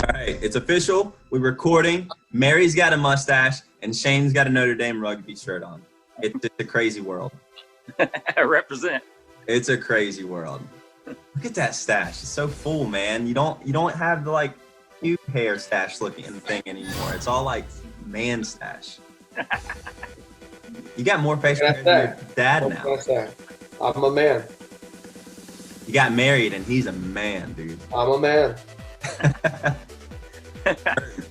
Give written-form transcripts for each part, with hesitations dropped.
All right, it's official. We're recording. Mary's got a mustache, and Shane's got a Notre Dame rugby shirt on. It's just a crazy world. Represent. It's a crazy world. Look at that stash. It's so full, man. You don't have the like cute hair stash looking thing anymore. It's all like man stash. You got more facial hair than your dad now. I'm a man. You got married, and he's a man, dude. I'm a man.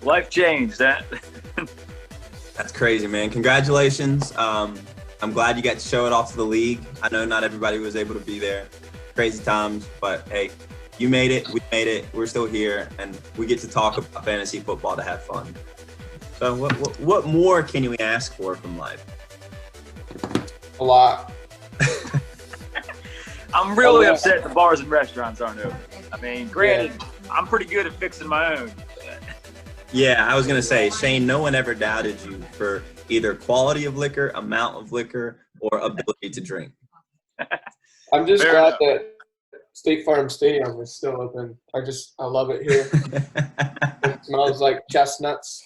Life changed. That's crazy, man. Congratulations. I'm glad you got to show it off to the league. I know not everybody was able to be there. Crazy times, but hey, you made it. We made it. We're still here, and we get to talk about fantasy football to have fun. So what more can we ask for from life? A lot. I'm really upset the bars and restaurants aren't open. I mean, granted, I'm pretty good at fixing my own. Yeah, I was going to say, Shane, no one ever doubted you for either quality of liquor, amount of liquor, or ability to drink. I'm just glad that State Farm Stadium is still open. I love it here. It smells like chestnuts.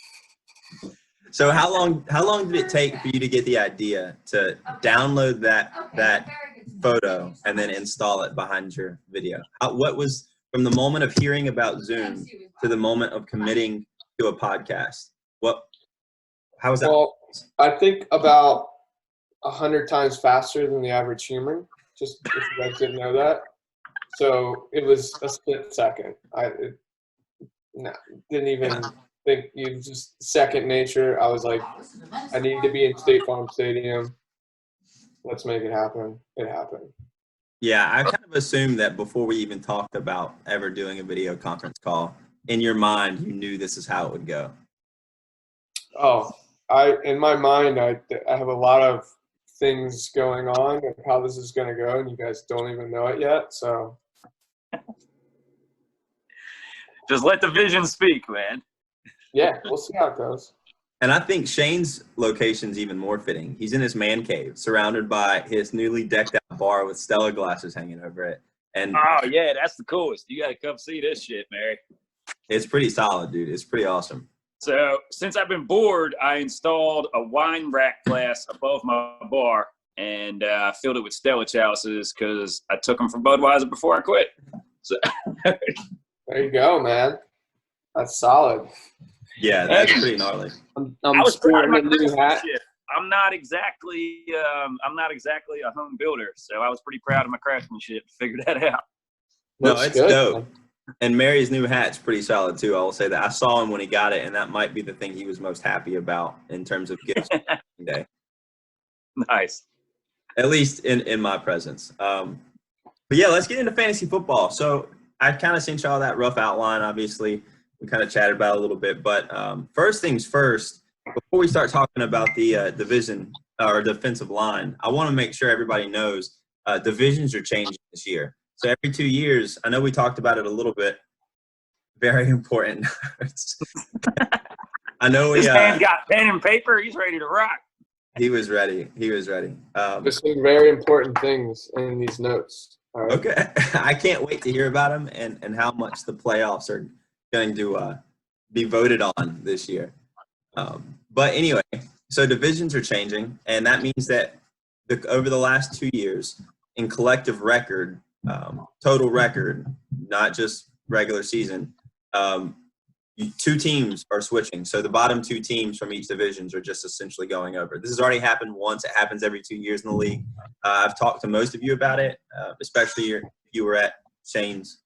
So how long did it take for you to get the idea to download that photo and then install it behind your video? What was from the moment of hearing about Zoom to the moment of committing to a podcast? How was that? Well, I think about 100 times faster than the average human, just if you guys didn't know that. So it was a split second. Didn't even think, just second nature. I was like, I need to be in State Farm Stadium. Let's make it happen. It happened. Yeah, I kind of assumed that before we even talked about ever doing a video conference call, in your mind, you knew this is how it would go. Oh, in my mind, I have a lot of things going on of how this is going to go, and you guys don't even know it yet. So just let the vision speak, man. Yeah, we'll see how it goes. And I think Shane's location's even more fitting. He's in his man cave, surrounded by his newly decked out bar with Stella glasses hanging over it. And oh yeah, that's the coolest. You gotta come see this shit, Mary. It's pretty solid, dude. It's pretty awesome. So since I've been bored, I installed a wine rack glass above my bar and filled it with Stella chalices because I took them from Budweiser before I quit. So there you go, man. That's solid. Yeah, that's pretty gnarly. I'm I was proud of my new hat. craftsmanship. I'm not exactly a home builder, so I was pretty proud of my craftsmanship to figure that out. No, Looks it's good, dope. man. And Mary's new hat's pretty solid too. I will say that I saw him when he got it, and that might be the thing he was most happy about in terms of gifts day. Nice. At least in my presence. But yeah, let's get into fantasy football. So I kind of sent y'all that rough outline. Obviously, we kind of chatted about it a little bit. But first things first, before we start talking about the division or defensive line, I want to make sure everybody knows divisions are changing this year. So every 2 years, I know we talked about it a little bit. Very important. I know This man's got pen and paper. He's ready to rock. He was ready. There's some very important things in these notes. All right. Okay. I can't wait to hear about them and how much the playoffs are going to be voted on this year. But anyway, so divisions are changing, and that means that over the last 2 years, in collective record, total record, not just regular season, 2 teams are switching. So the bottom 2 teams from each divisions are just essentially going over. This has already happened once. It happens every 2 years in the league. I've talked to most of you about it, especially if you were at Shane's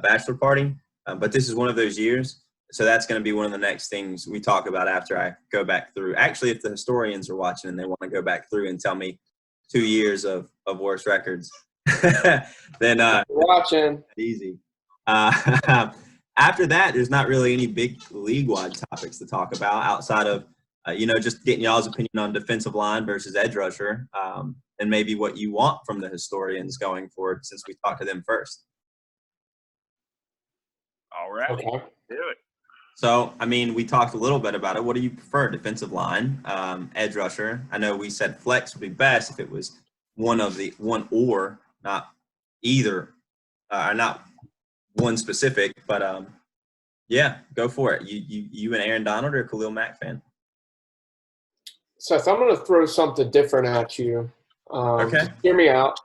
bachelor party. But this is one of those years. So that's going to be one of the next things we talk about after I go back through. Actually, if the historians are watching and they want to go back through and tell me 2 years of worst records, then watching easy. After that, there's not really any big league-wide topics to talk about outside of just getting y'all's opinion on defensive line versus edge rusher, and maybe what you want from the historians going forward since we talked to them first. All right, okay. Do it. So, I mean, we talked a little bit about it. What do you prefer, defensive line, edge rusher? I know we said flex would be best if it was one or not either, not one specific, but Yeah, go for it. You an Aaron Donald or Khalil Mack fan? Seth, I'm going to throw something different at you. Okay. Just hear me out.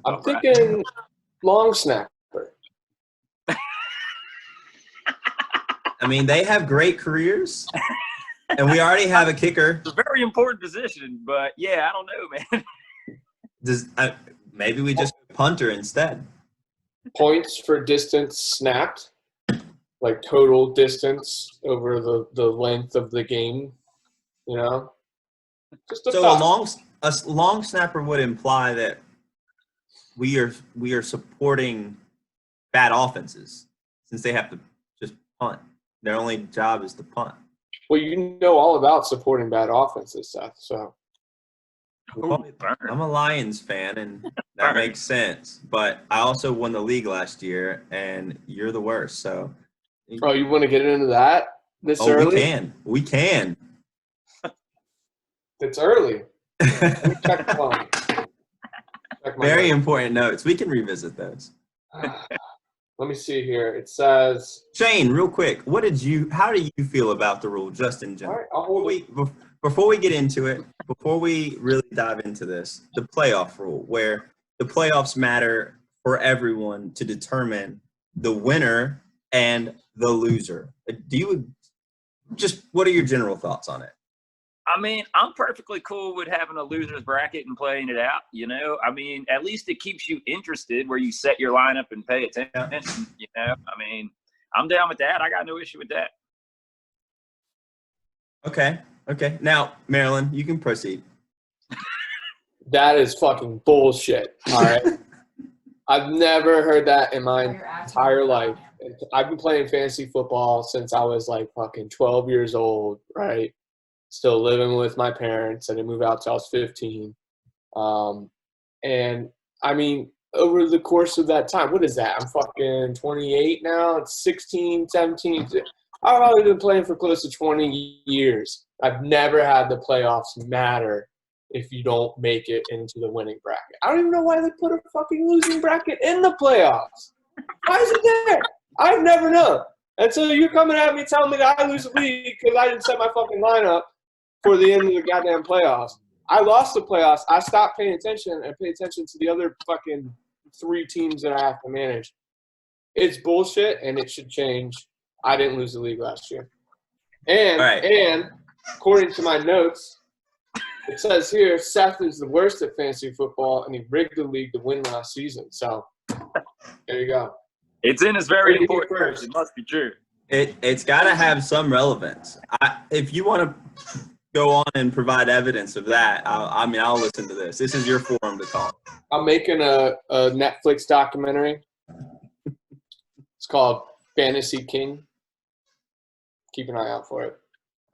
I'm thinking long snapper. I mean, they have great careers, and we already have a kicker. It's a very important position, but yeah, I don't know, man. Maybe we just punter instead. Points for distance snapped, like total distance over the length of the game. You know, just a So thought. a long snapper would imply that we are supporting bad offenses since they have to just punt. Their only job is to punt. Well, you know all about supporting bad offenses, Seth. So Well, I'm a Lions fan, and that makes sense. But I also won the league last year, and you're the worst. So, oh, you want to get into that this early? We can. It's early. Let me check the phone. Check my Very notes. important notes. We can revisit those. Let me see here. It says Shane, real quick, how do you feel about the rule just in general? all right, I'll hold it. Before we get into it, before we really dive into this, the playoff rule, where the playoffs matter for everyone to determine the winner and the loser. What are your general thoughts on it? I mean, I'm perfectly cool with having a loser's bracket and playing it out, you know? I mean, at least it keeps you interested where you set your lineup and pay attention, you know? I mean, I'm down with that. I got no issue with that. Okay. Now, Marilyn, you can proceed. That is fucking bullshit. All right. I've never heard that in my entire life. I've been playing fantasy football since I was like fucking 12 years old, right? Still living with my parents. I didn't move out till I was 15. And I mean, over the course of that time, what is that? I'm fucking 28 now. It's 16, 17. I've probably been playing for close to 20 years. I've never had the playoffs matter if you don't make it into the winning bracket. I don't even know why they put a fucking losing bracket in the playoffs. Why is it there? I've never known. And so you're coming at me telling me that I lose the league because I didn't set my fucking lineup for the end of the goddamn playoffs. I lost the playoffs. I stopped paying attention and paid attention to the other fucking 3 teams that I have to manage. It's bullshit, and it should change. I didn't lose the league last year. And according to my notes, it says here, Seth is the worst at fantasy football, and he rigged the league to win last season. So there you go. It's in his very important verse. It must be true. It's got to have some relevance. If you want to go on and provide evidence of that, I'll listen to this. This is your forum to talk. I'm making a Netflix documentary. It's called Fantasy King. Keep an eye out for it.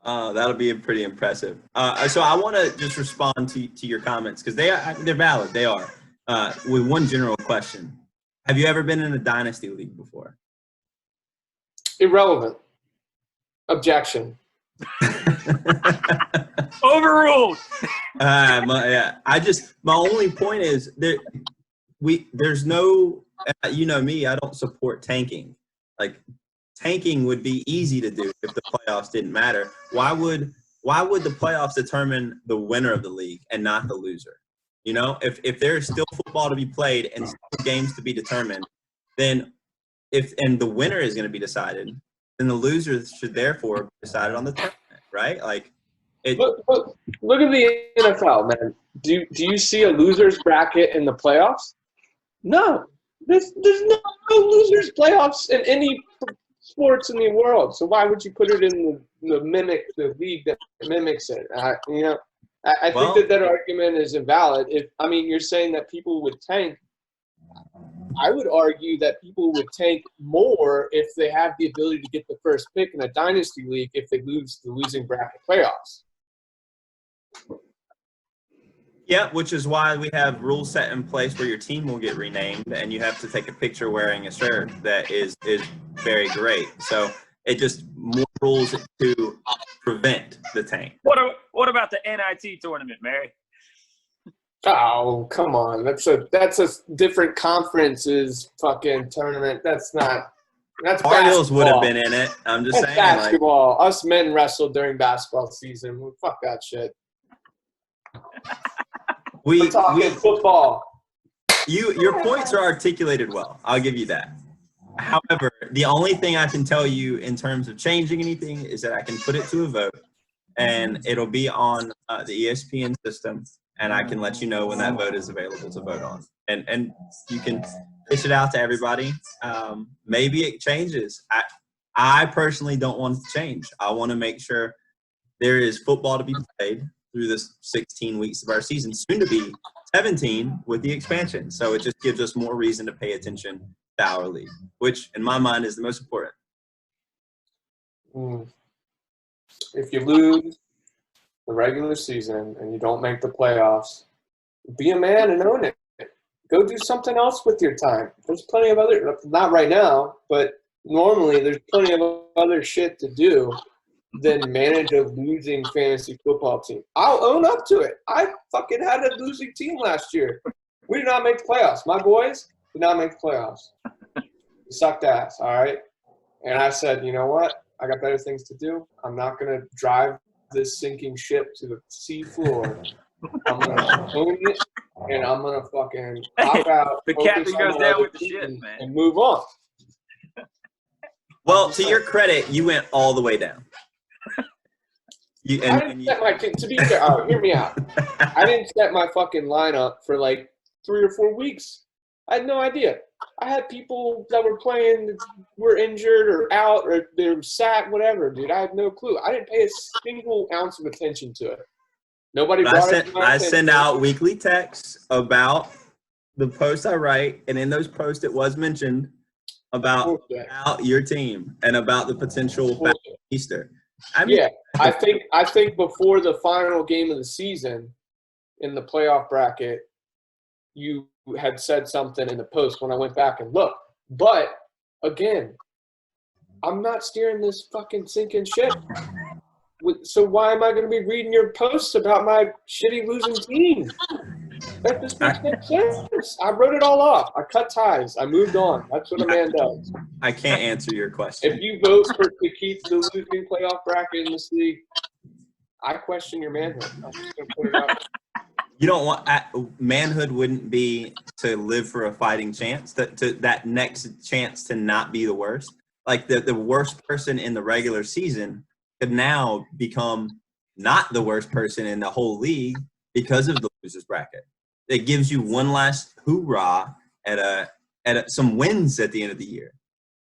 That'll be pretty impressive. So I want to just respond to your comments because they're valid. They are. With one general question: have you ever been in a dynasty league before? Irrelevant. Objection. Overruled. My only point is there's no, you know me, I don't support tanking. Like tanking would be easy to do if the playoffs didn't matter. Why would the playoffs determine the winner of the league and not the loser? You know, if there's still football to be played and still games to be determined, then and the winner is going to be decided, then the loser should therefore be decided on the tournament, right? Like, look at the NFL, man. Do you see a losers bracket in the playoffs? No, there's no losers playoffs in any sports in the world. So why would you put it in the league that mimics it? I think that argument is invalid. You're saying that people would tank. I would argue that people would tank more if they have the ability to get the first pick in a dynasty league if they lose the losing bracket playoffs. Yeah, which is why we have rules set in place where your team will get renamed and you have to take a picture wearing a shirt that is very great. So it just more rules to prevent the tank. What about the NIT tournament, Mary? Oh, come on. That's a different conference's fucking tournament. That's not That's Cardinals would have basketball. been in it. I'm just That's saying. Like, basketball. Us men wrestled during basketball season. Fuck that shit. We're talking football. Your points are articulated well. I'll give you that. However, the only thing I can tell you in terms of changing anything is that I can put it to a vote, and it'll be on the ESPN system, and I can let you know when that vote is available to vote on. And you can fish it out to everybody. Maybe it changes. I personally don't want it to change. I want to make sure there is football to be played through this 16 weeks of our season, soon to be 17 with the expansion. So it just gives us more reason to pay attention to our league, which in my mind is the most important. If you lose the regular season and you don't make the playoffs, be a man and own it. Go do something else with your time. There's plenty of other, not right now, but normally there's plenty of other shit to do than manage a losing fantasy football team. I'll own up to it. I fucking had a losing team last year. We did not make the playoffs. My boys did not make the playoffs. We sucked ass, all right? And I said, you know what? I got better things to do. I'm not going to drive this sinking ship to the sea floor. I'm going to own it, and I'm going to fucking hop out. The captain goes down with the ship, man. And move on. Well, to your credit, you went all the way down. I didn't set my team. To be fair, all right, hear me out. I didn't set my fucking lineup for like 3 or 4 weeks. I had no idea. I had people that were playing were injured or out or they were sat, whatever, dude. I had no clue. I didn't pay a single ounce of attention to it. Nobody brought it to my attention. I send out weekly texts about the posts I write, and in those posts it was mentioned about your team and about the potential back Easter. I mean, yeah, I think before the final game of the season in the playoff bracket, you had said something in the post when I went back and looked. But again, I'm not steering this fucking sinking ship. So why am I going to be reading your posts about my shitty losing team? That just makes no sense. I wrote it all off. I cut ties. I moved on. That's what a man does. I can't answer your question. If you vote to keep the losing playoff bracket in this league, I question your manhood. I'm just going to put it out. You don't want manhood wouldn't be to live for a fighting chance, that next chance to not be the worst. Like the worst person in the regular season could now become not the worst person in the whole league because of the losers bracket. It gives you one last hoorah at some wins at the end of the year.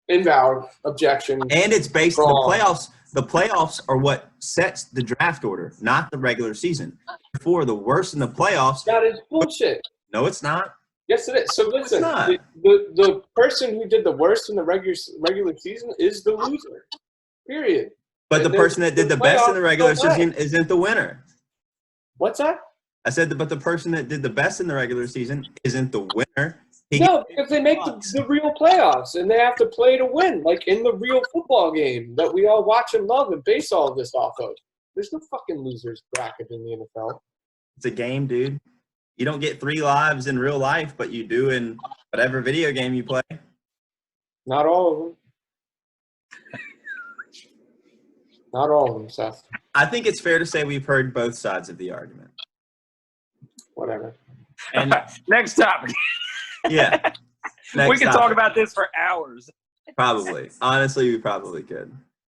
Invalid. Objection. And it's based on the playoffs. The playoffs are what sets the draft order, not the regular season. Therefore, the worst in the playoffs. That is bullshit. No, it's not. Yes, it is. So listen, the person who did the worst in the regular season is the loser. Period. But the person that did the best in the regular season isn't the winner. What's that? I said, but the person that did the best in the regular season isn't the winner. No, because they make the real playoffs, and they have to play to win, like in the real football game that we all watch and love and base all of this off of. There's no fucking losers bracket in the NFL. It's a game, dude. You don't get 3 lives in real life, but you do in whatever video game you play. Not all of them. Not all of them, Seth. I think it's fair to say we've heard both sides of the argument. Whatever. And next topic. Yeah. We can talk about this for hours. Probably. Honestly, we probably could.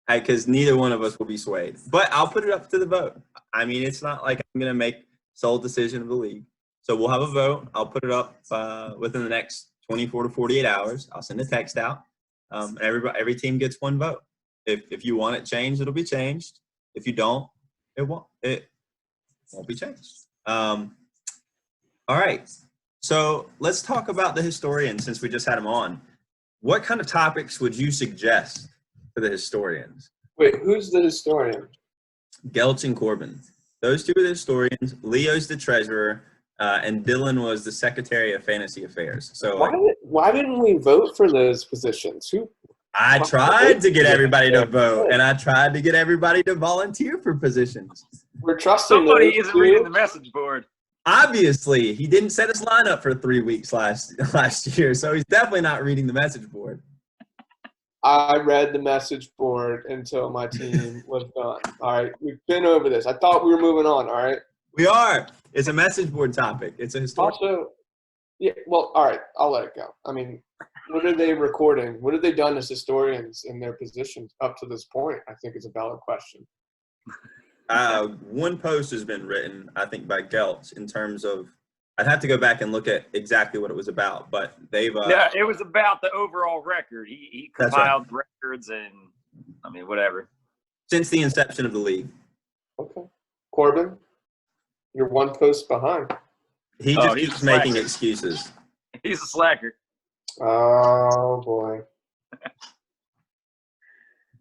Because neither one of us will be swayed. But I'll put it up to the vote. I mean, it's not like I'm going to make sole decision of the league. So we'll have a vote. I'll put it up within the next 24 to 48 hours. I'll send a text out. And every team gets one vote. If you want it changed, it'll be changed. If you don't, it won't be changed. All right. So let's talk about the historians since we just had them on. What kind of topics would you suggest for the historians? Wait, who's the historian? Gelch and Corbin. Those two are the historians. Leo's the treasurer, and Dylan was the secretary of fantasy affairs. So why didn't we vote for those positions? I tried to get everybody to vote, and I tried to get everybody to volunteer for positions. We're trusting somebody isn't reading the message board. Obviously, he didn't set his lineup for 3 weeks last year, so he's definitely not reading the message board. I read the message board until my team was done. All right, we've been over this. I thought we were moving on. All right. We are. It's a message board topic. It's a historic. Also, yeah. Well, all right. I'll let it go. I mean, what are they recording? What have they done as historians in their positions up to this point? I think is a valid question. One post has been written, I think, by Geltz in terms of. I'd have to go back and look at exactly what it was about, but they've. Yeah, it was about the overall record. He compiled records and, I mean, whatever. Since the inception of the league. Okay, Corbin, you're one post behind. He just keeps making excuses. He's a slacker. Oh boy.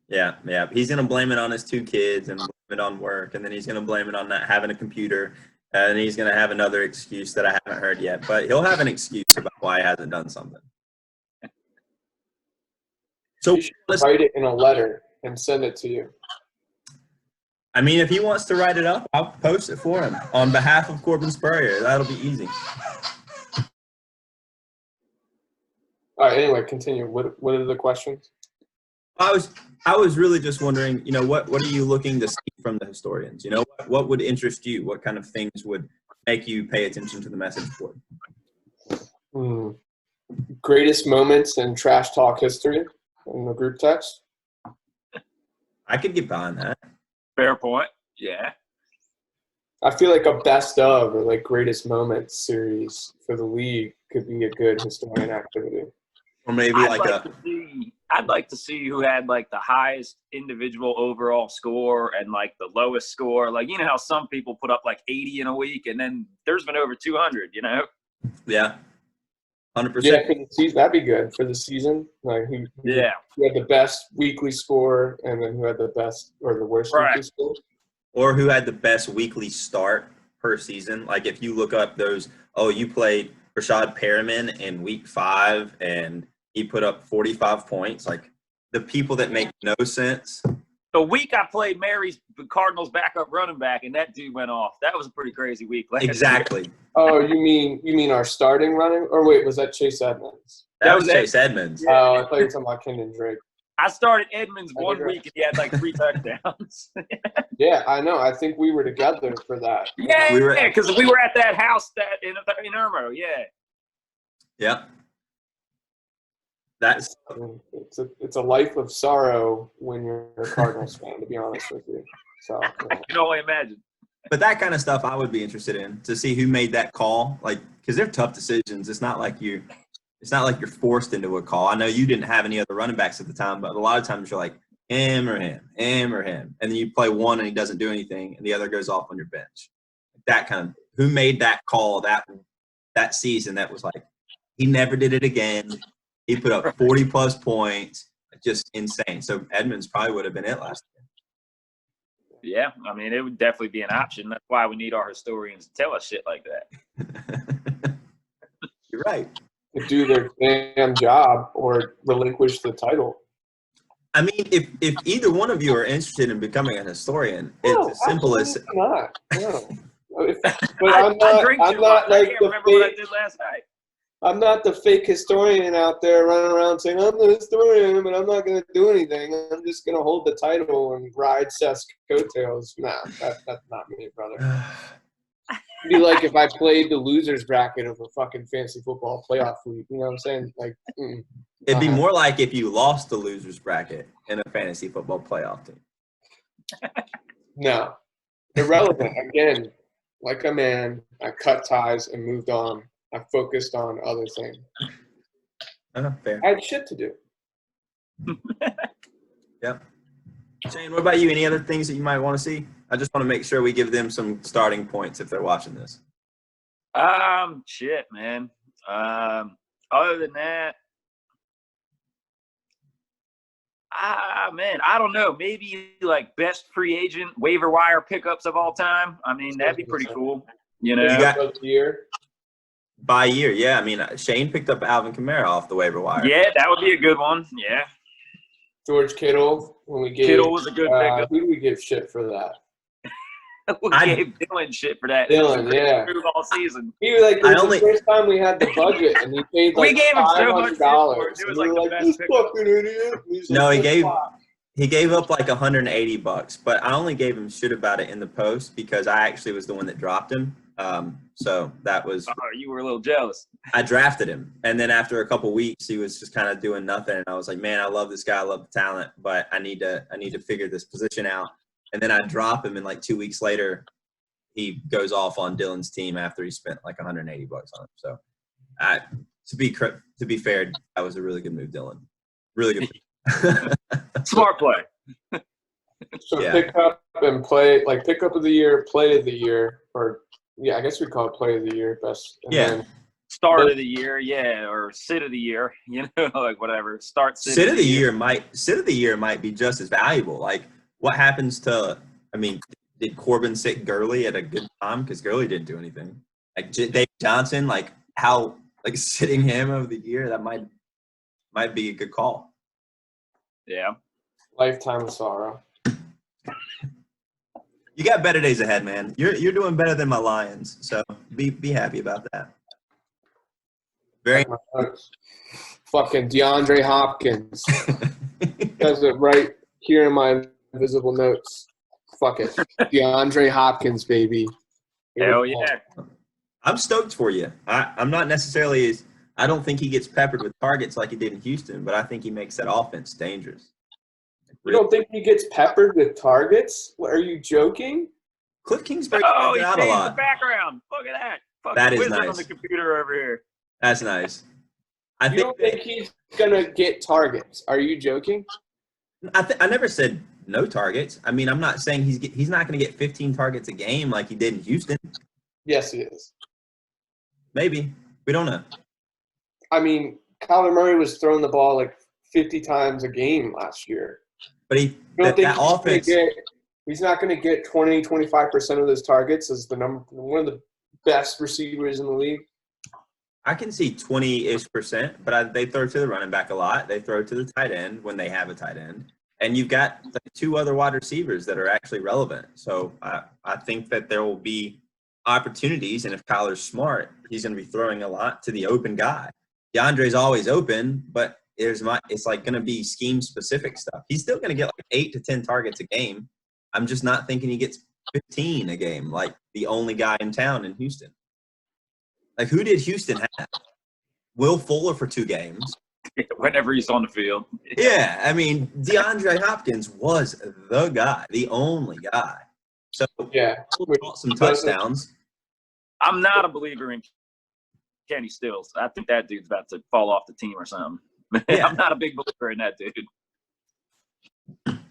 Yeah. He's gonna blame it on his 2 kids and blame it on work, and then he's gonna blame it on not having a computer. And he's going to have another excuse that I haven't heard yet. But he'll have an excuse about why he hasn't done something. So you should write it in a letter and send it to you. I mean, if he wants to write it up, I'll post it for him on behalf of Corbin Spurrier. That'll be easy. All right, anyway, continue. What are the questions? I was really just wondering, what are you looking to see from the historians? What would interest you? What kind of things would make you pay attention to the message board? Greatest moments in trash talk history in the group text. I could get behind that. Fair point. Yeah. I feel like a best of or like greatest moments series for the league could be a good historian activity. Or maybe I'd like to see who had like the highest individual overall score and like the lowest score. Like, how some people put up like 80 in a week and then there's been over 200, Yeah. 100%. Yeah, for the season, that'd be good for the season. Like who had the best weekly score and then who had the best or the worst weekly score. Or who had the best weekly start per season. Like if you look up those, you played Rashad Perriman in week 5 and he put up 45 points. Like the people that make no sense. The week I played Mary's Cardinals backup running back, and that dude went off. That was a pretty crazy week. Exactly. Oh, you mean our starting running? Or wait, was that Chase Edmonds? That was Chase Edmonds. Oh, I thought you were talking about Kenyon Drake. I started Edmonds one week, and he had like 3 touchdowns. Yeah, I know. I think we were together for that. Yeah, because we were at that house in Irmo. Yeah. Yep. It's a life of sorrow when you're a Cardinals fan, to be honest with you. So I can only imagine. But that kind of stuff I would be interested in to see who made that call. Like, because they're tough decisions. It's not like you're forced into a call. I know you didn't have any other running backs at the time, but a lot of times you're like him or him, and then you play one and he doesn't do anything, and the other goes off on your bench. That kind of who made that call that season? That was like he never did it again. He put up 40-plus points, just insane. So Edmonds probably would have been it last year. Yeah, I mean, it would definitely be an option. That's why we need our historians to tell us shit like that. You're right. To do their damn job or relinquish the title. I mean, if either one of you are interested in becoming a historian, it's as simple as – not. No. But I'm not like I can't remember what I did last night. I'm not the fake historian out there running around saying, I'm the historian, but I'm not going to do anything. I'm just going to hold the title and ride Seth's coattails. Nah, that's not me, brother. It'd be like if I played the loser's bracket of a fucking fantasy football playoff league. You know what I'm saying? Like, it'd be more like if you lost the loser's bracket in a fantasy football playoff team. No. Irrelevant. Again, like a man, I cut ties and moved on. I focused on other things. Fair. I had shit to do. Yep. Shane, what about you? Any other things that you might want to see? I just want to make sure we give them some starting points if they're watching this. Shit, man. Other than that, man, I don't know. Maybe like best free agent waiver wire pickups of all time. I mean, that'd be pretty cool. You know, by year, yeah. I mean, Shane picked up Alvin Kamara off the waiver wire. Yeah, that would be a good one. Yeah. George Kittle, when we gave Kittle was a good pickup. Who did we give shit for that? We gave Dylan shit for that. Dylan, yeah. All season. He was like, it was the first time we had the budget, and he paid like we gave him so much $500. It was we like were like, the this best fucking idiot. No, he gave up like $180, but I only gave him shit about it in the post because I actually was the one that dropped him. So that was. Oh, you were a little jealous. I drafted him, and then after a couple weeks, he was just kind of doing nothing, and I was like, man, I love this guy, I love the talent, but I need to figure this position out. And then I drop him, and like 2 weeks later, he goes off on Dylan's team after he spent like $180 on him. So, to be fair, that was a really good move, Dylan. Really good. Smart play. So yeah. Pick up of the year, play of the year, or I guess we call it play of the year, best. Start of the year, or sit of the year, like whatever. Sit of the year might be just as valuable. Like, what happens to? I mean, did Corbin sit Gurley at a good time? Because Gurley didn't do anything. Like Dave Johnson, sitting him of the year, that might be a good call. Yeah. Lifetime of sorrow. You got better days ahead, man. You're doing better than my Lions, so be happy about that. Very fucking DeAndre Hopkins. Does it right here in my invisible notes. Fuck it. DeAndre Hopkins, baby. Hell yeah. I'm stoked for you. I'm not necessarily I don't think he gets peppered with targets like he did in Houston, but I think he makes that offense dangerous. You don't think he gets peppered with targets? What, are you joking? Cliff Kingsbury he out changed a lot. The background. Look at that. Fucking that is wizard nice. On the computer over here. That's nice. You don't think he's gonna get targets? Are you joking? I never said no targets. I mean, I'm not saying he's not going to get 15 targets a game like he did in Houston. Yes, he is. Maybe. We don't know. I mean, Kyler Murray was throwing the ball like 50 times a game last year. But that offense. He's not going to get 20, 25% of those targets as one of the best receivers in the league. I can see 20-ish%, but they throw to the running back a lot. They throw to the tight end when they have a tight end. And you've got two other wide receivers that are actually relevant. So I think that there will be opportunities, and if Kyler's smart, he's going to be throwing a lot to the open guy. DeAndre's always open, but it's like going to be scheme-specific stuff. He's still going to get like 8 to 10 targets a game. I'm just not thinking he gets 15 a game, like the only guy in town in Houston. Like, who did Houston have? Will Fuller for 2 games. Whenever he's on the field. Yeah, I mean, DeAndre Hopkins was the guy, the only guy. So, yeah, some touchdowns. I'm not a believer in Kenny Stills. I think that dude's about to fall off the team or something. Yeah. I'm not a big believer in that dude.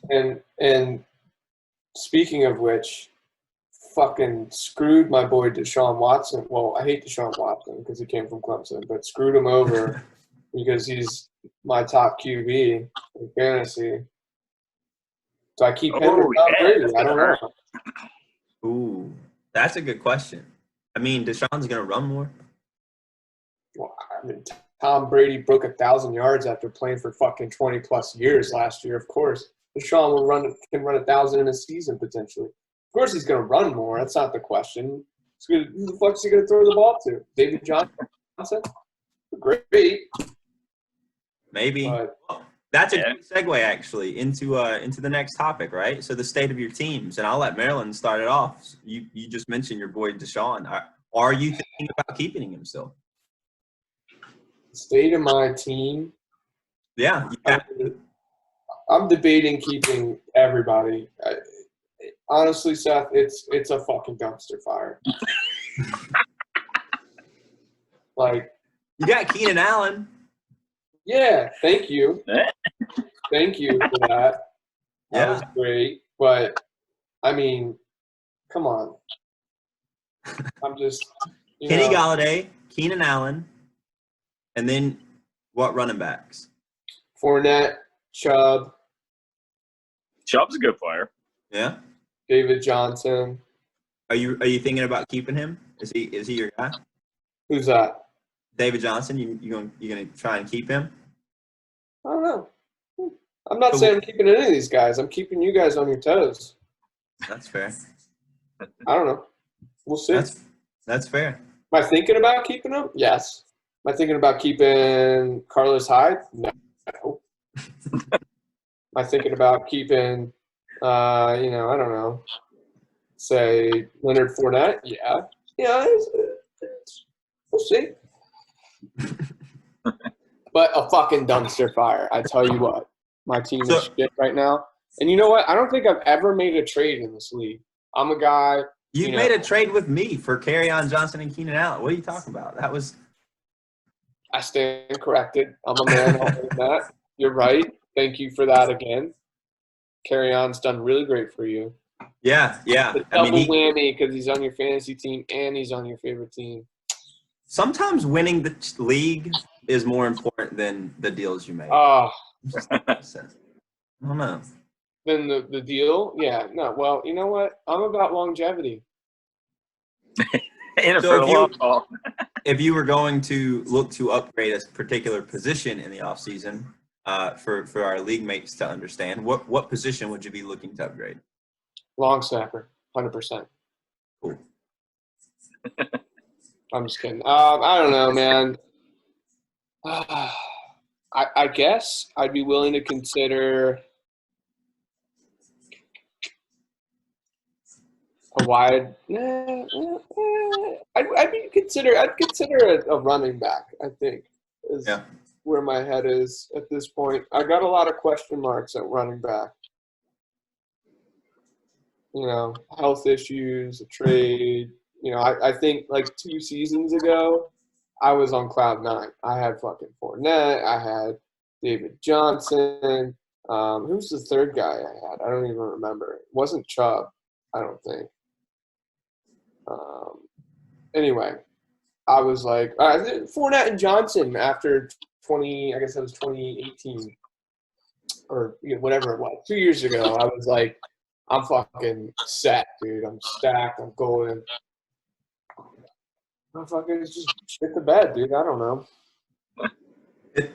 And speaking of which, fucking screwed my boy Deshaun Watson. Well, I hate Deshaun Watson because he came from Clemson, but screwed him over because he's my top QB in fantasy. So I keep him or Tom Brady. I don't know. Ooh, that's a good question. I mean, Deshaun's going to run more. Well, I mean, Tom Brady broke 1,000 yards after playing for fucking 20-plus years last year. Of course, Deshaun can run 1,000 in a season potentially. Of course, he's going to run more. That's not the question. Who the fuck is he going to throw the ball to? David Johnson? Great. Maybe. That's a good segue, actually, into the next topic, right? So the state of your teams, and I'll let Maryland start it off. You just mentioned your boy Deshaun. Are you thinking about keeping him still? State of my team? Yeah. I'm debating keeping everybody. Honestly, Seth, it's a fucking dumpster fire. Like, you got Keenan Allen. Yeah, thank you. Thank you for that. That was great. But, I mean, come on. I'm just Kenny Galladay, Keenan Allen, and then what running backs? Fournette, Chubb. Chubb's a good player. Yeah. David Johnson. Are you thinking about keeping him? Is he your guy? Who's that? David Johnson. You gonna try and keep him? I don't know. I'm not saying I'm keeping any of these guys. I'm keeping you guys on your toes. That's fair. I don't know. We'll see. That's fair. Am I thinking about keeping him? Yes. Am I thinking about keeping Carlos Hyde? No. Am I thinking about keeping, I don't know, say Leonard Fournette? Yeah. Yeah, we'll see. But a fucking dumpster fire. I tell you what, my team is shit right now. And you know what? I don't think I've ever made a trade in this league. I'm a guy. You made a trade with me for Kerryon Johnson and Keenan Allen. What are you talking about? That was. I stand corrected. I'm a man. I'll own that. You're right. Thank you for that again. Kerryon's done really great for you. Yeah. It's a double whammy because he's on your fantasy team and he's on your favorite team. Sometimes winning the league is more important than the deals you make. Oh. I don't know. Then the deal? Yeah. No. Well, you know what? I'm about longevity. If you were going to look to upgrade a particular position in the offseason, for our league mates to understand, what position would you be looking to upgrade? Long snapper, 100%. Cool. I'm just kidding. I don't know, man. I guess I'd be willing to consider a wide. I'd consider a running back. I think is where my head is at this point. I got a lot of question marks at running back. Health issues, a trade. I think like 2 seasons ago, I was on cloud 9. I had fucking Fournette. I had David Johnson. Who's the third guy I had? I don't even remember. It wasn't Chubb, I don't think. Anyway, I was like, Fournette and Johnson after 2018 or whatever it was, 2 years ago. I was like, I'm fucking set, dude. I'm stacked. I'm golden. I'm fucking just shit the bed, dude. I don't know.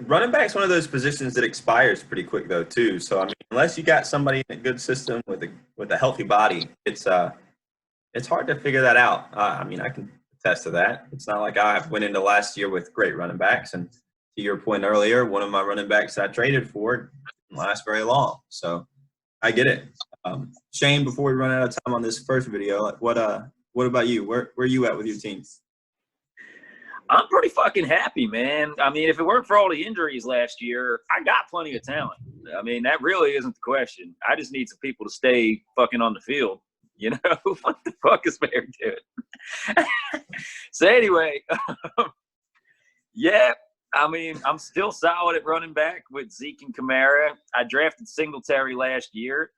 Running back's one of those positions that expires pretty quick, though, too. So, I mean, unless you got somebody in a good system with a healthy body, it's hard to figure that out. I mean, I can attest to that. It's not like I went into last year with great running backs. And to your point earlier, one of my running backs I traded for didn't last very long. So I get it. Shane, before we run out of time on this first video, what about you? Where are you at with your team? I'm pretty fucking happy, man. I mean, if it weren't for all the injuries last year, I got plenty of talent. I mean, that really isn't the question. I just need some people to stay fucking on the field. What the fuck is Bear doing? So anyway, yeah, I mean, I'm still solid at running back with Zeke and Kamara. I drafted Singletary last year.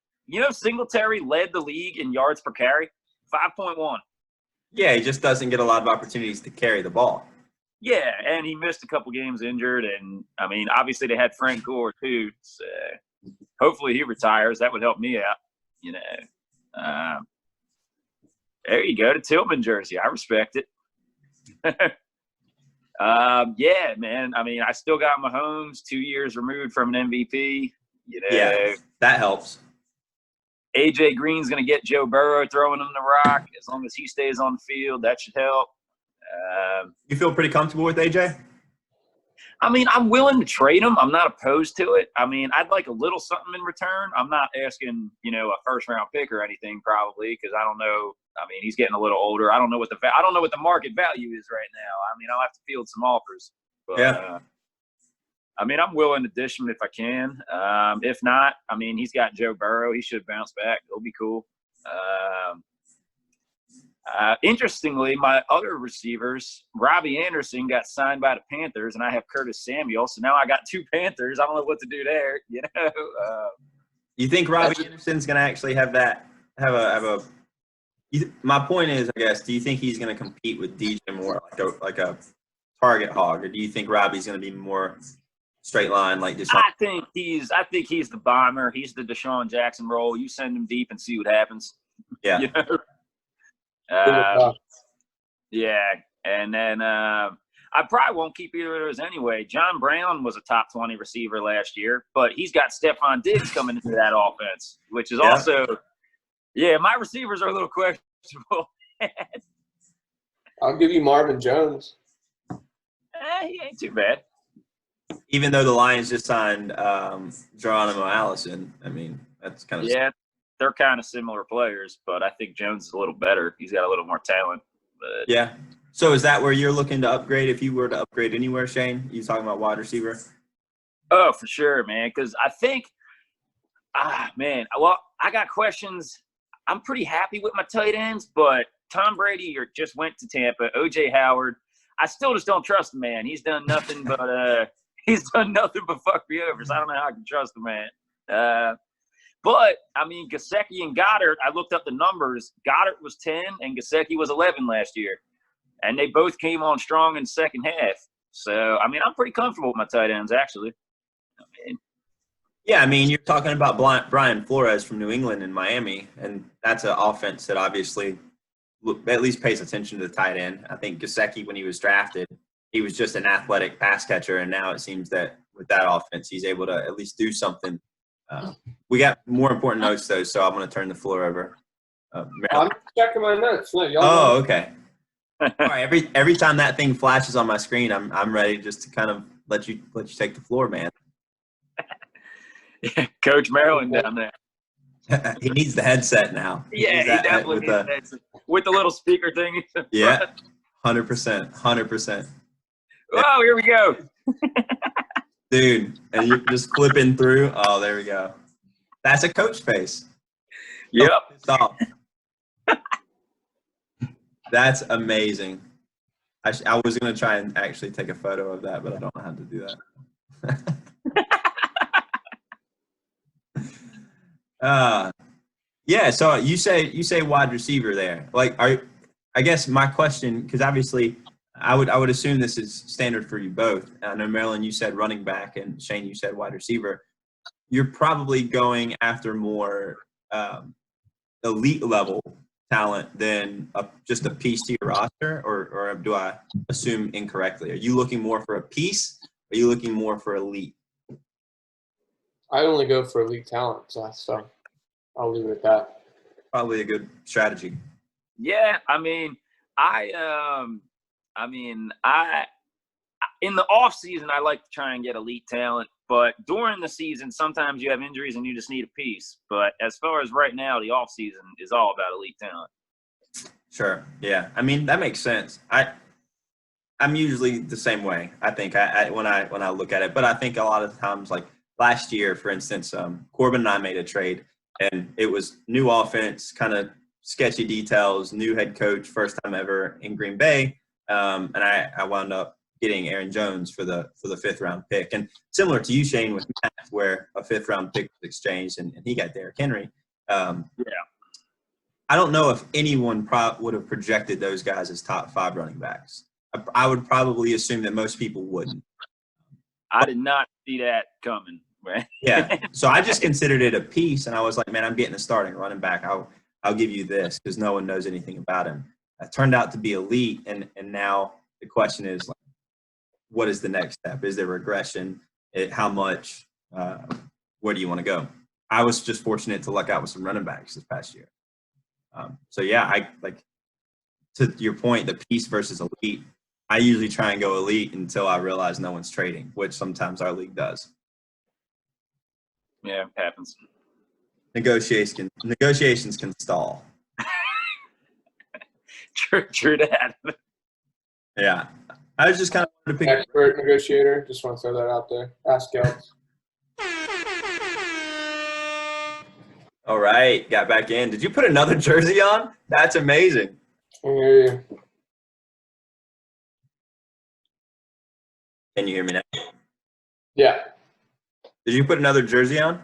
Singletary led the league in yards per carry, 5.1. Yeah, he just doesn't get a lot of opportunities to carry the ball. Yeah, and he missed a couple games injured. And, I mean, obviously they had Frank Gore, too. So hopefully he retires. That would help me out, there you go, the Tillman jersey. I respect it. Yeah, man. I mean, I still got Mahomes 2 years removed from an MVP. Yeah, that helps. AJ Green's going to get Joe Burrow throwing him the rock. As long as he stays on the field, that should help. You feel pretty comfortable with AJ? I mean, I'm willing to trade him. I'm not opposed to it. I mean, I'd like a little something in return. I'm not asking, a first-round pick or anything probably because I don't know. I mean, he's getting a little older. I don't know what the market value is right now. I mean, I'll have to field some offers. But, yeah. I mean, I'm willing to dish him if I can. If not, I mean, he's got Joe Burrow. He should bounce back. It'll be cool. Interestingly, my other receivers, Robbie Anderson, got signed by the Panthers, and I have Curtis Samuel. So now I got 2 Panthers. I don't know what to do there. You think Robbie Anderson's going to actually have a? My point is, I guess, do you think he's going to compete with DJ more like a target hog, or do you think Robbie's going to be more straight line like Deshaun? I think he's the bomber. He's the Deshaun Jackson role. You send him deep and see what happens. Yeah. Yeah, and then I probably won't keep either of those anyway. John Brown was a top 20 receiver last year, but he's got Stephon Diggs coming into that offense, which is also – yeah, my receivers are a little I'll give you Marvin Jones. He ain't too bad. Even though the Lions just signed Geronimo Allison, I mean, that's kind of they're kind of similar players, but I think Jones is a little better. He's got a little more talent. But yeah. So is that where you're looking to upgrade? If you were to upgrade anywhere, Shane, you talking about wide receiver? Oh, for sure, man. Because I think, well, I got questions. I'm pretty happy with my tight ends, but Tom Brady just went to Tampa. O.J. Howard, I still just don't trust the man. He's done nothing but fuck me over. So I don't know how I can trust the man. But I mean, Gesicki and Goddard. I looked up the numbers. Goddard was 10 and Gesicki was 11 last year, and they both came on strong in the second half. So I mean, I'm pretty comfortable with my tight ends actually. Yeah, I mean, you're talking about Brian Flores from New England and Miami, and that's an offense that obviously at least pays attention to the tight end. I think Gesicki, when he was drafted, he was just an athletic pass catcher, and now it seems that with that offense, he's able to at least do something. We got more important notes, though, so I'm going to turn the floor over. I'm checking my notes. Look, y'all okay. All right, every time that thing flashes on my screen, I'm ready just to kind of let you take the floor, man. Coach Maryland down there. He needs the headset now. Yeah, he definitely needs the headset. With the little speaker thing. Yeah, 100%. Oh, here we go. Dude, and you're just flipping through. Oh, there we go. That's a coach face. Yep. Stop. That's amazing. I was going to try and actually take a photo of that, but I don't know how to do that. Yeah, so you say wide receiver there. Like, I guess my question, because obviously I would assume this is standard for you both. I know, Marilyn, you said running back, and Shane, you said wide receiver. You're probably going after more elite level talent than just a piece to your roster, or do I assume incorrectly? Are you looking more for a piece, or are you looking more for elite? I only go for elite talent, so I'll leave it at that. Probably a good strategy. Yeah, I mean, in the off season, I like to try and get elite talent, but during the season, sometimes you have injuries and you just need a piece. But as far as right now, the off season is all about elite talent. Sure. Yeah. I mean, that makes sense. I'm usually the same way. I think when I look at it, but I think a lot of times, like last year, for instance, Corbin and I made a trade, and it was new offense, kind of sketchy details, new head coach, first time ever in Green Bay, and I wound up getting Aaron Jones for the 5th round pick. And similar to you, Shane, with Matt, where a 5th round pick was exchanged and he got Derrick Henry. Yeah. I don't know if anyone would have projected those guys as top 5 running backs. I would probably assume that most people wouldn't. I did not see that coming, man. Yeah. So I just considered it a piece, and I was like, man, I'm getting a starting running back. I'll give you this because no one knows anything about him. It turned out to be elite, and now the question is, like, what is the next step? Is there regression? How much? Where do you want to go? I was just fortunate to luck out with some running backs this past year. So yeah, I like, to your point, the piece versus elite. I usually try and go elite until I realize no one's trading, which sometimes our league does. Yeah, it happens. Negotiations can stall. True that. Yeah. I was just kind of wanted to pick expert negotiator. Just want to throw that out there. Ask Gels. All right, got back in. Did you put another jersey on? That's amazing. I hear you. Can you hear me now? Yeah. Did you put another jersey on?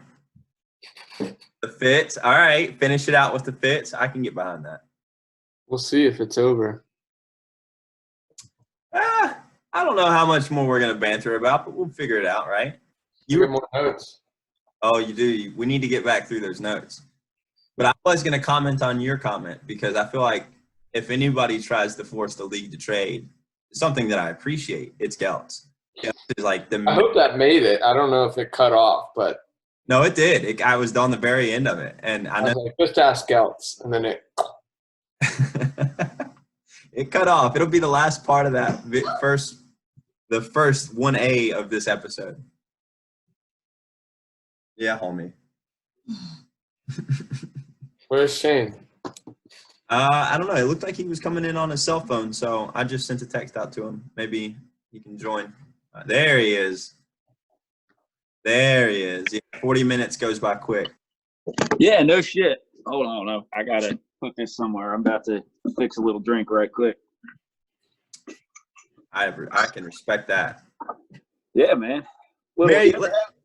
The fits. All right, finish it out with the fits. I can get behind that. We'll see if it's over. I don't know how much more we're going to banter about, but we'll figure it out, right? You have more notes. Oh, you do. We need to get back through those notes. But I was going to comment on your comment because I feel like if anybody tries to force the league to trade, something that I appreciate, it's Geltz. Is like I hope that made it. I don't know if it cut off, but no, it did. I was on the very end of it, and I know. I was like, just ask Geltz, and then it. It cut off. It'll be the last part of that the first 1A of this episode. Yeah, homie. Where's Shane? I don't know. It looked like he was coming in on his cell phone, so I just sent a text out to him. Maybe he can join. There he is. There he is. Yeah, 40 minutes goes by quick. Yeah, no shit. Hold on. I got to put this somewhere. I'm about to fix a little drink right quick. I can respect that. Yeah, man. Well, Mary,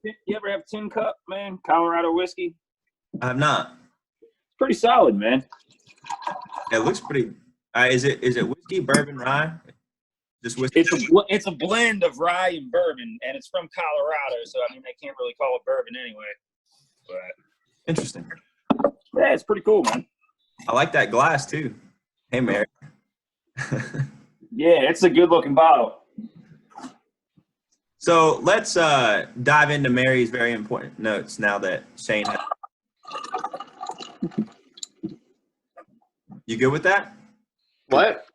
you ever have Tin Cup, man? Colorado whiskey? I have not. It's pretty solid, man. It looks pretty. Is it whiskey, bourbon, rye? Just whiskey. It's a blend of rye and bourbon, and it's from Colorado, so I mean they can't really call it bourbon anyway. But Interesting. yeah, it's pretty cool, man. I like that glass too. Hey, Mary. Yeah, it's a good looking bottle. So let's dive into Mary's very important notes now that Shane has. You good with that? What?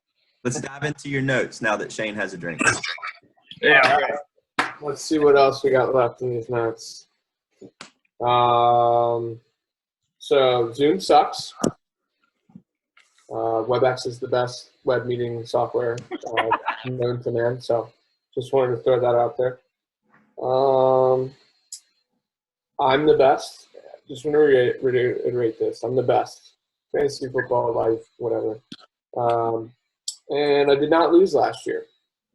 Let's dive into your notes now that Shane has a drink. Yeah. All right. Let's see what else we got left in these notes. So Zoom sucks. WebEx is the best web meeting software known to man. So just wanted to throw that out there. I'm the best. Just want to reiterate this. I'm the best. Fantasy football, life, whatever. And I did not lose last year.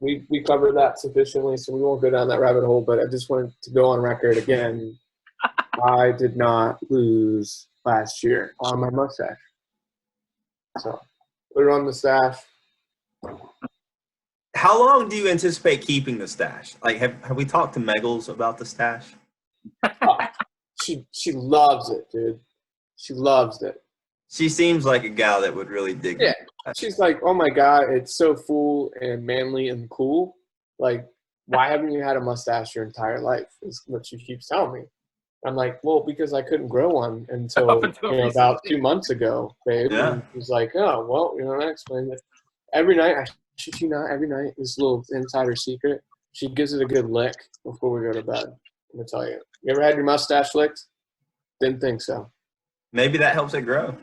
We covered that sufficiently, so we won't go down that rabbit hole, but I just wanted to go on record again. I did not lose last year on my mustache. So put it on the stash. How long do you anticipate keeping the stash? Like, have we talked to Meggles about the stash? She loves it, dude. She loves it. She seems like a gal that would really dig it. Yeah. She's like, oh my God, it's so full and manly and cool. Like, why haven't you had a mustache your entire life? Is what she keeps telling me. I'm like, well, because I couldn't grow one until about 2 months ago, babe. Yeah. And he's like, oh, well, I explained it. Every night, I shit you not, every night, this little insider secret, she gives it a good lick before we go to bed. I'm going to tell you. You ever had your mustache licked? Didn't think so. Maybe that helps it grow.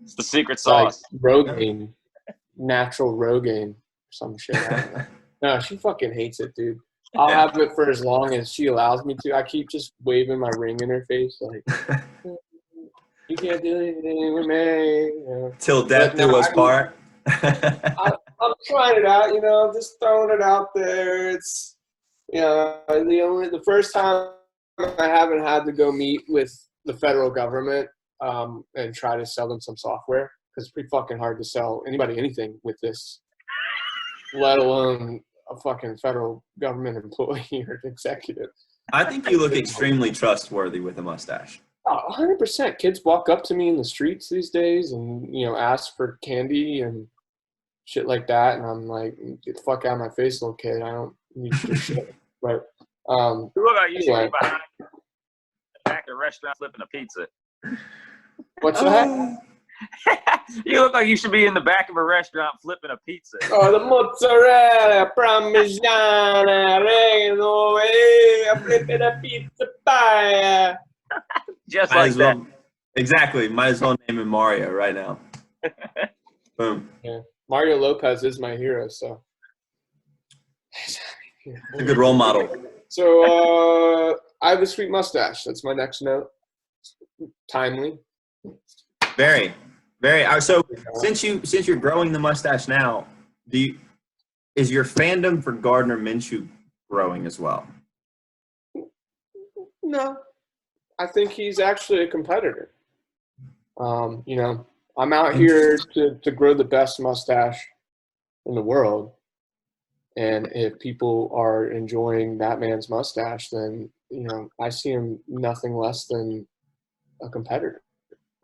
It's the secret sauce. Like Rogaine, natural Rogaine, or some shit. I don't know. No, she fucking hates it, dude. I'll have it for as long as she allows me to. I keep just waving my ring in her face, like, you can't do anything with me. You know. Till death do us part. I'm trying it out, just throwing it out there. It's, the first time I haven't had to go meet with the federal government and try to sell them some software, because it's pretty fucking hard to sell anybody anything with this, let alone a fucking federal government employee or executive. I think you look extremely trustworthy with a mustache. 100%. Kids walk up to me in the streets these days and, ask for candy and shit like that. And I'm like, get the fuck out of my face, little kid. I don't need your shit. But, You look like you should anyway. be behind the back of the restaurant flipping a pizza. What's that? You look like you should be in the back of a restaurant flipping a pizza. Oh, the mozzarella, parmigiana, regno, I'm flipping a pizza pie. Just Might like as that. well, exactly. Might as well name him Mario right now. Boom. Yeah. Mario Lopez is my hero, so. It's a good role model. So, I have a sweet mustache. That's my next note. Timely. Very, very. So since you're growing the mustache now, is your fandom for Gardner Minshew growing as well? No, I think he's actually a competitor. I'm out here to grow the best mustache in the world, and if people are enjoying that man's mustache, then I see him nothing less than a competitor.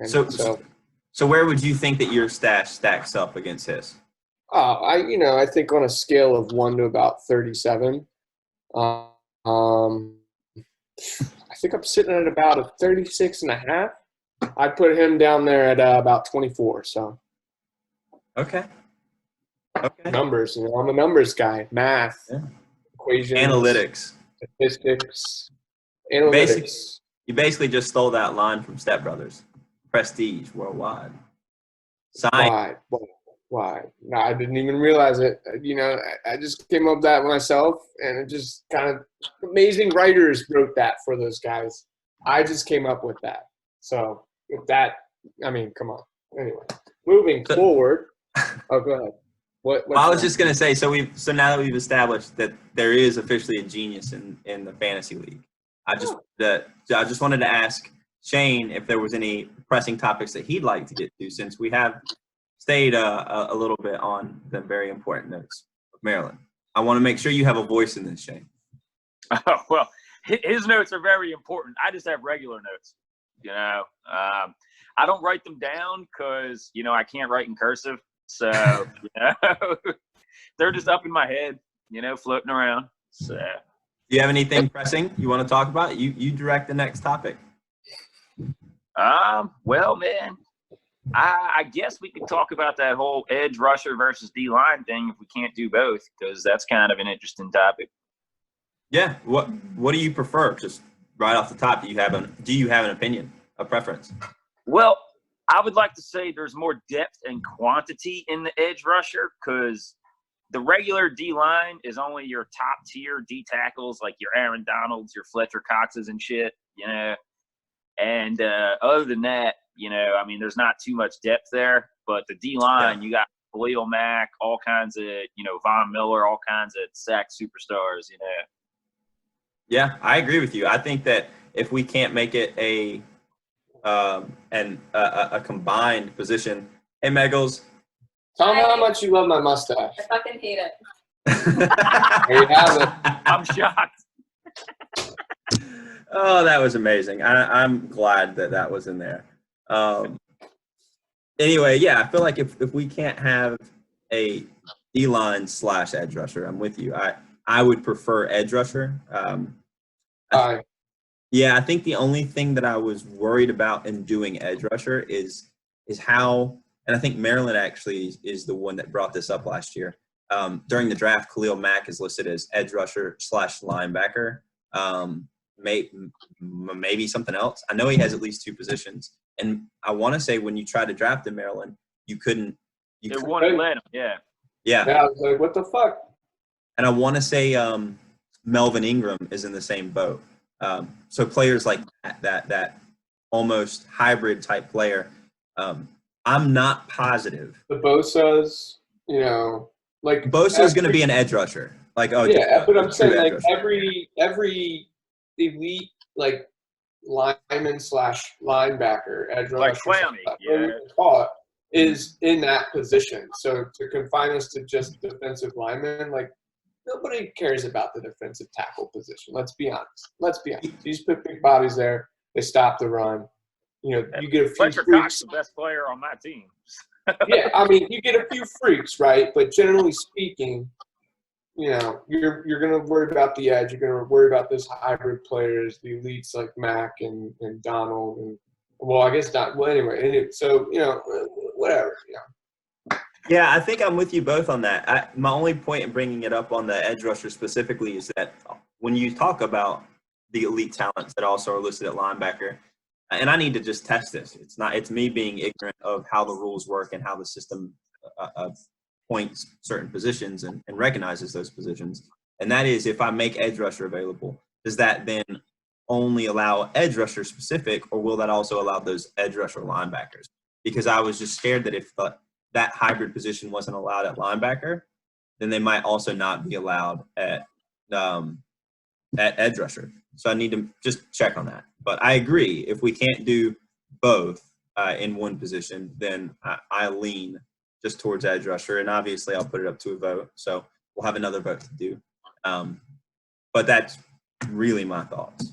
And so where would you think that your stash stacks up against his? I think on a scale of 1 to about 37, I think I'm sitting at about a 36.5. I'd put him down there at about 24. So Okay. Okay. Numbers, I'm a numbers guy. Math, Yeah. equations, Analytics. statistics, analytics. You basically just stole that line from Step Brothers. Prestige worldwide. Science. Why? No, I didn't even realize it. I just came up with that myself, and it just kind of amazing writers wrote that for those guys. I just came up with that. So with that, come on. Anyway, moving forward. Oh, go ahead. What I was just gonna say. So now that we've established that there is officially a genius in the fantasy league, I just wanted to ask Shane if there was any pressing topics that he'd like to get to, since we have stayed a little bit on the very important notes of Maryland. I want to make sure you have a voice in this, Shane. Oh, well, his notes are very important. I just have regular notes. I don't write them down because I can't write in cursive. So they're just up in my head, floating around. So, do you have anything pressing you want to talk about? You direct the next topic. Well, man, I guess we could talk about that whole edge rusher versus D-line thing if we can't do both, because that's kind of an interesting topic. Yeah. What do you prefer? Just right off the top, do you have an opinion, a preference? Well, I would like to say there's more depth and quantity in the edge rusher, because the regular D-line is only your top tier D tackles, like your Aaron Donalds, your Fletcher Coxes and shit, And other than that, there's not too much depth there. But the D-line, you got Khalil Mack, all kinds of, Von Miller, all kinds of sack superstars, Yeah, I agree with you. I think that if we can't make it a combined position, hey, Meggles. Tell me how much you love my mustache. I fucking hate it. There you have it. I'm shocked. Oh, that was amazing. I'm glad that was in there. Anyway, yeah, I feel like if we can't have a D-line / edge rusher, I'm with you. I would prefer edge rusher. Yeah, I think the only thing that I was worried about in doing edge rusher is how, and I think Maryland actually is the one that brought this up last year. During the draft, Khalil Mack is listed as edge rusher / linebacker. Maybe something else. I know he has at least two positions. And I want to say when you tried to draft in Maryland, you couldn't. They wouldn't let him, yeah. Yeah. Yeah, I was like, what the fuck? And I want to say Melvin Ingram is in the same boat. So players like that almost hybrid type player, I'm not positive. The Bosa's, like Bosa is going to be an edge rusher. Like, but I'm saying like every elite like lineman / linebacker, edge rusher, like Clowney, is in that position. So to confine us to just defensive linemen, like nobody cares about the defensive tackle position. Let's be honest. You just put big bodies there. They stop the run. You get a few Fletcher freaks. Cox, the best player on my team. Yeah, you get a few freaks, right? But generally speaking, you're going to worry about the edge. You're going to worry about those hybrid players, the elites like Mack and Donald. And, well, I guess not. Well, anyway. So, whatever, Yeah, I think I'm with you both on that. My only point in bringing it up on the edge rusher specifically is that when you talk about the elite talents that also are listed at linebacker, and I need to just test this. It's me being ignorant of how the rules work and how the system points certain positions and recognizes those positions. And that is, if I make edge rusher available, does that then only allow edge rusher specific, or will that also allow those edge rusher linebackers? Because I was just scared that if that hybrid position wasn't allowed at linebacker, then they might also not be allowed at edge rusher. So I need to just check on that. But I agree, if we can't do both in one position, then I lean just towards edge rusher. And obviously I'll put it up to a vote. So we'll have another vote to do. But that's really my thoughts.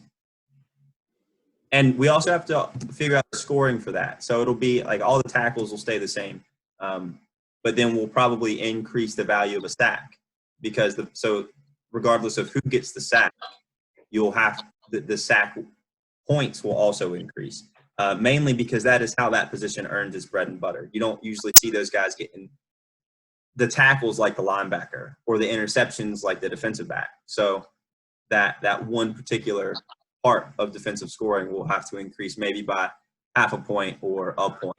And we also have to figure out the scoring for that. So it'll be like all the tackles will stay the same. But then we'll probably increase the value of a sack, because so regardless of who gets the sack, you'll have the sack points will also increase, mainly because that is how that position earns its bread and butter. You don't usually see those guys getting the tackles like the linebacker or the interceptions like the defensive back. So that one particular part of defensive scoring will have to increase maybe by half a point or a point.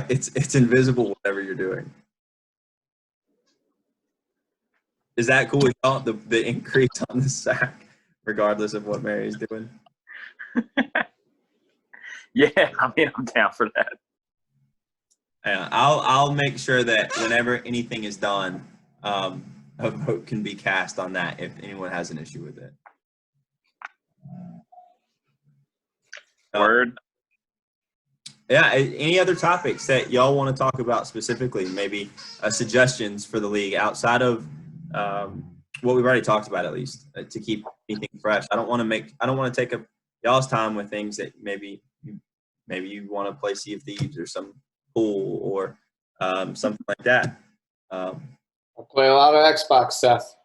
It's invisible whatever you're doing. Is that cool with y'all? The increase on the sack, regardless of what Mary's doing? Yeah, I mean, I'm down for that. Yeah, I'll make sure that whenever anything is done, a vote can be cast on that if anyone has an issue with it. Word. Yeah. Any other topics that y'all want to talk about specifically? Maybe suggestions for the league outside of what we've already talked about, at least to keep anything fresh. I don't want to take up y'all's time with things that maybe you want to play Sea of Thieves or some pool or something like that. I play a lot of Xbox, Seth.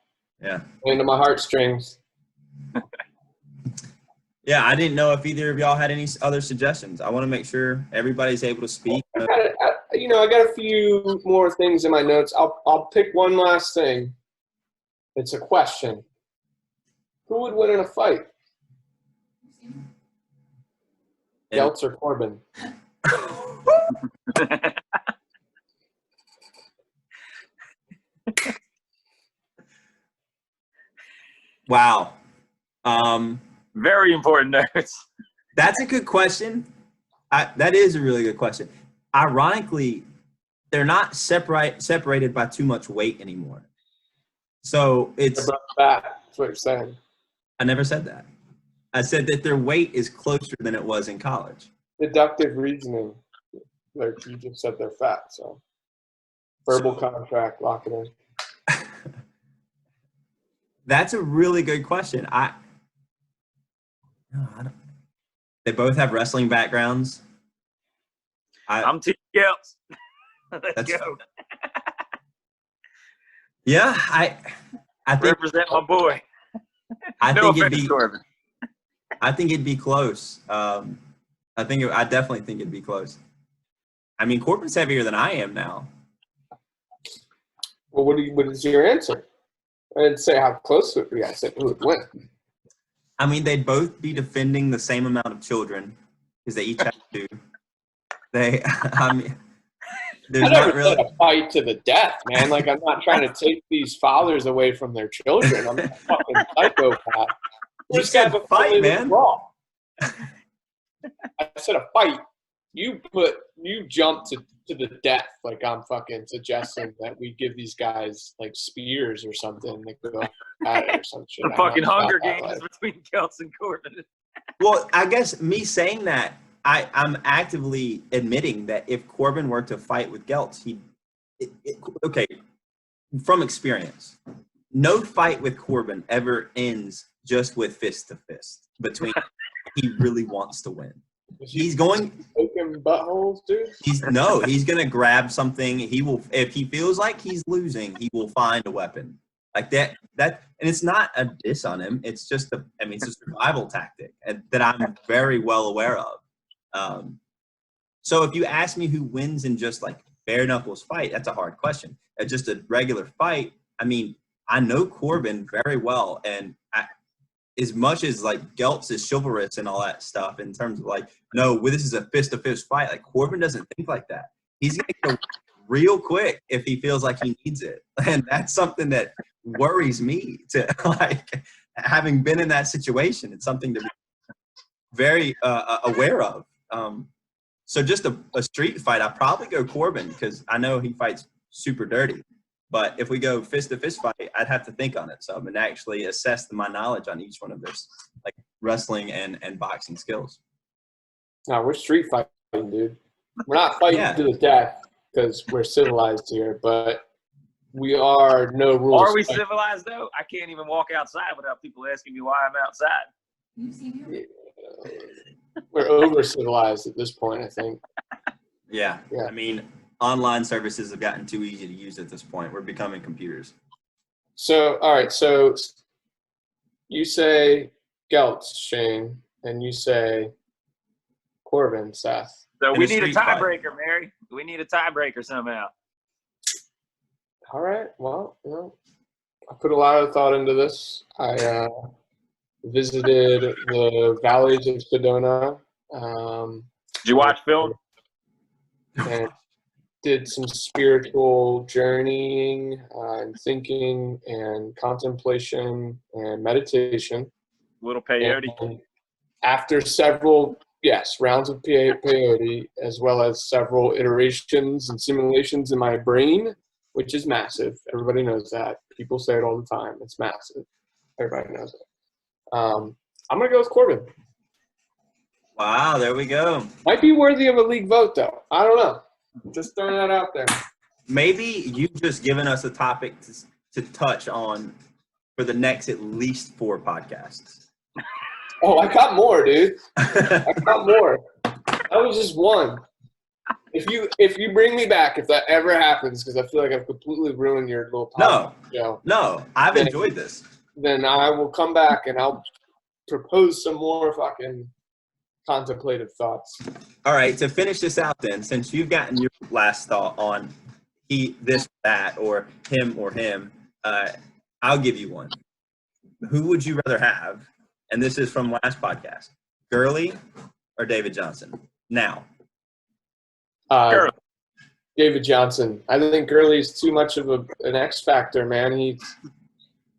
Yeah. Into my heartstrings. Yeah, I didn't know if either of y'all had any other suggestions. I want to make sure everybody's able to speak. I got a few more things in my notes. I'll pick one last thing. It's a question. Who would win in a fight? Geltz or Corbin? Wow. Very important notes. That's a good question. That is a really good question. Ironically, they're not separated by too much weight anymore. So it's fat. That's what you're saying. I never said that. I said that their weight is closer than it was in college. Deductive reasoning. Like you just said they're fat, so verbal contract, lock it in. That's a really good question. They both have wrestling backgrounds. I'm Team Geltz. Let's go. Yeah, I think represent my boy. I no think offense, Corbin. I think it'd be close. I definitely think it'd be close. I mean, Corbin's heavier than I am now. Well, what is your answer? I didn't say how close it would be. I said who would win. I mean, they'd both be defending the same amount of children because they each have two. I mean, there's I never not really said a fight to the death, man. Like, I'm not trying to take these fathers away from their children. I'm a fucking psychopath. You said fight, man. I said a fight. You jumped to the death. Like, I'm fucking suggesting that we give these guys like spears or something. Like, go at it or some shit. The fucking Hunger Games between Geltz and Corbin. Well, I guess me saying that, I'm actively admitting that if Corbin were to fight with Geltz, okay, from experience, no fight with Corbin ever ends just with fist to fist between he really wants to win. He's going poking buttholes, dude. He's gonna grab something. He will, if he feels like he's losing, he will find a weapon like that. And it's not a diss on him. It's just it's a survival tactic that I'm very well aware of. So if you ask me who wins in just like bare knuckles fight, that's a hard question. Just a regular fight, I mean, I know Corbin very well, and as much as like Geltz is chivalrous and all that stuff in terms of like, no, this is a fist to fist fight. Like Corbin doesn't think like that. He's gonna go real quick if he feels like he needs it, and that's something that worries me. To like having been in that situation, it's something to be very aware of. So just a street fight, I'd probably go Corbin because I know he fights super dirty. But if we go fist to fist fight, I'd have to think on it some and actually assess my knowledge on each one of this, like wrestling and boxing skills. No, we're street fighting, dude. We're not fighting to the death because we're civilized here, but we are no rules. Are we civilized though? I can't even walk outside without people asking me why I'm outside. You've seen him? We're over civilized at this point, I think. Yeah. I mean, online services have gotten too easy to use at this point. We're becoming computers. So, all right. So you say Geltz, Shane, and you say Corbin, Seth. So we need a tiebreaker, Mary. We need a tiebreaker somehow. All right. Well, I put a lot of thought into this. I visited the valleys of Sedona. Did you watch film? And did some spiritual journeying and thinking and contemplation and meditation. Little peyote. And after several, rounds of peyote, as well as several iterations and simulations in my brain, which is massive. Everybody knows that. People say it all the time. It's massive. Everybody knows it. I'm going to go with Corbin. Wow, there we go. Might be worthy of a league vote, though. I don't know. Just throwing that out there. Maybe you've just given us a topic to touch on for the next at least 4 podcasts. Oh, I got more, dude. I got more. That was just one. If you bring me back, if that ever happens, because I feel like I've completely ruined your little podcast show. No, I've enjoyed this. Then I will come back and I'll propose some more fucking contemplative thoughts. All right, to finish this out then, since you've gotten your last thought on this, that, or him, I'll give you one. Who would you rather have? And this is from last podcast. Gurley or David Johnson? Now. David Johnson. I think Gurley's too much of an X factor, man.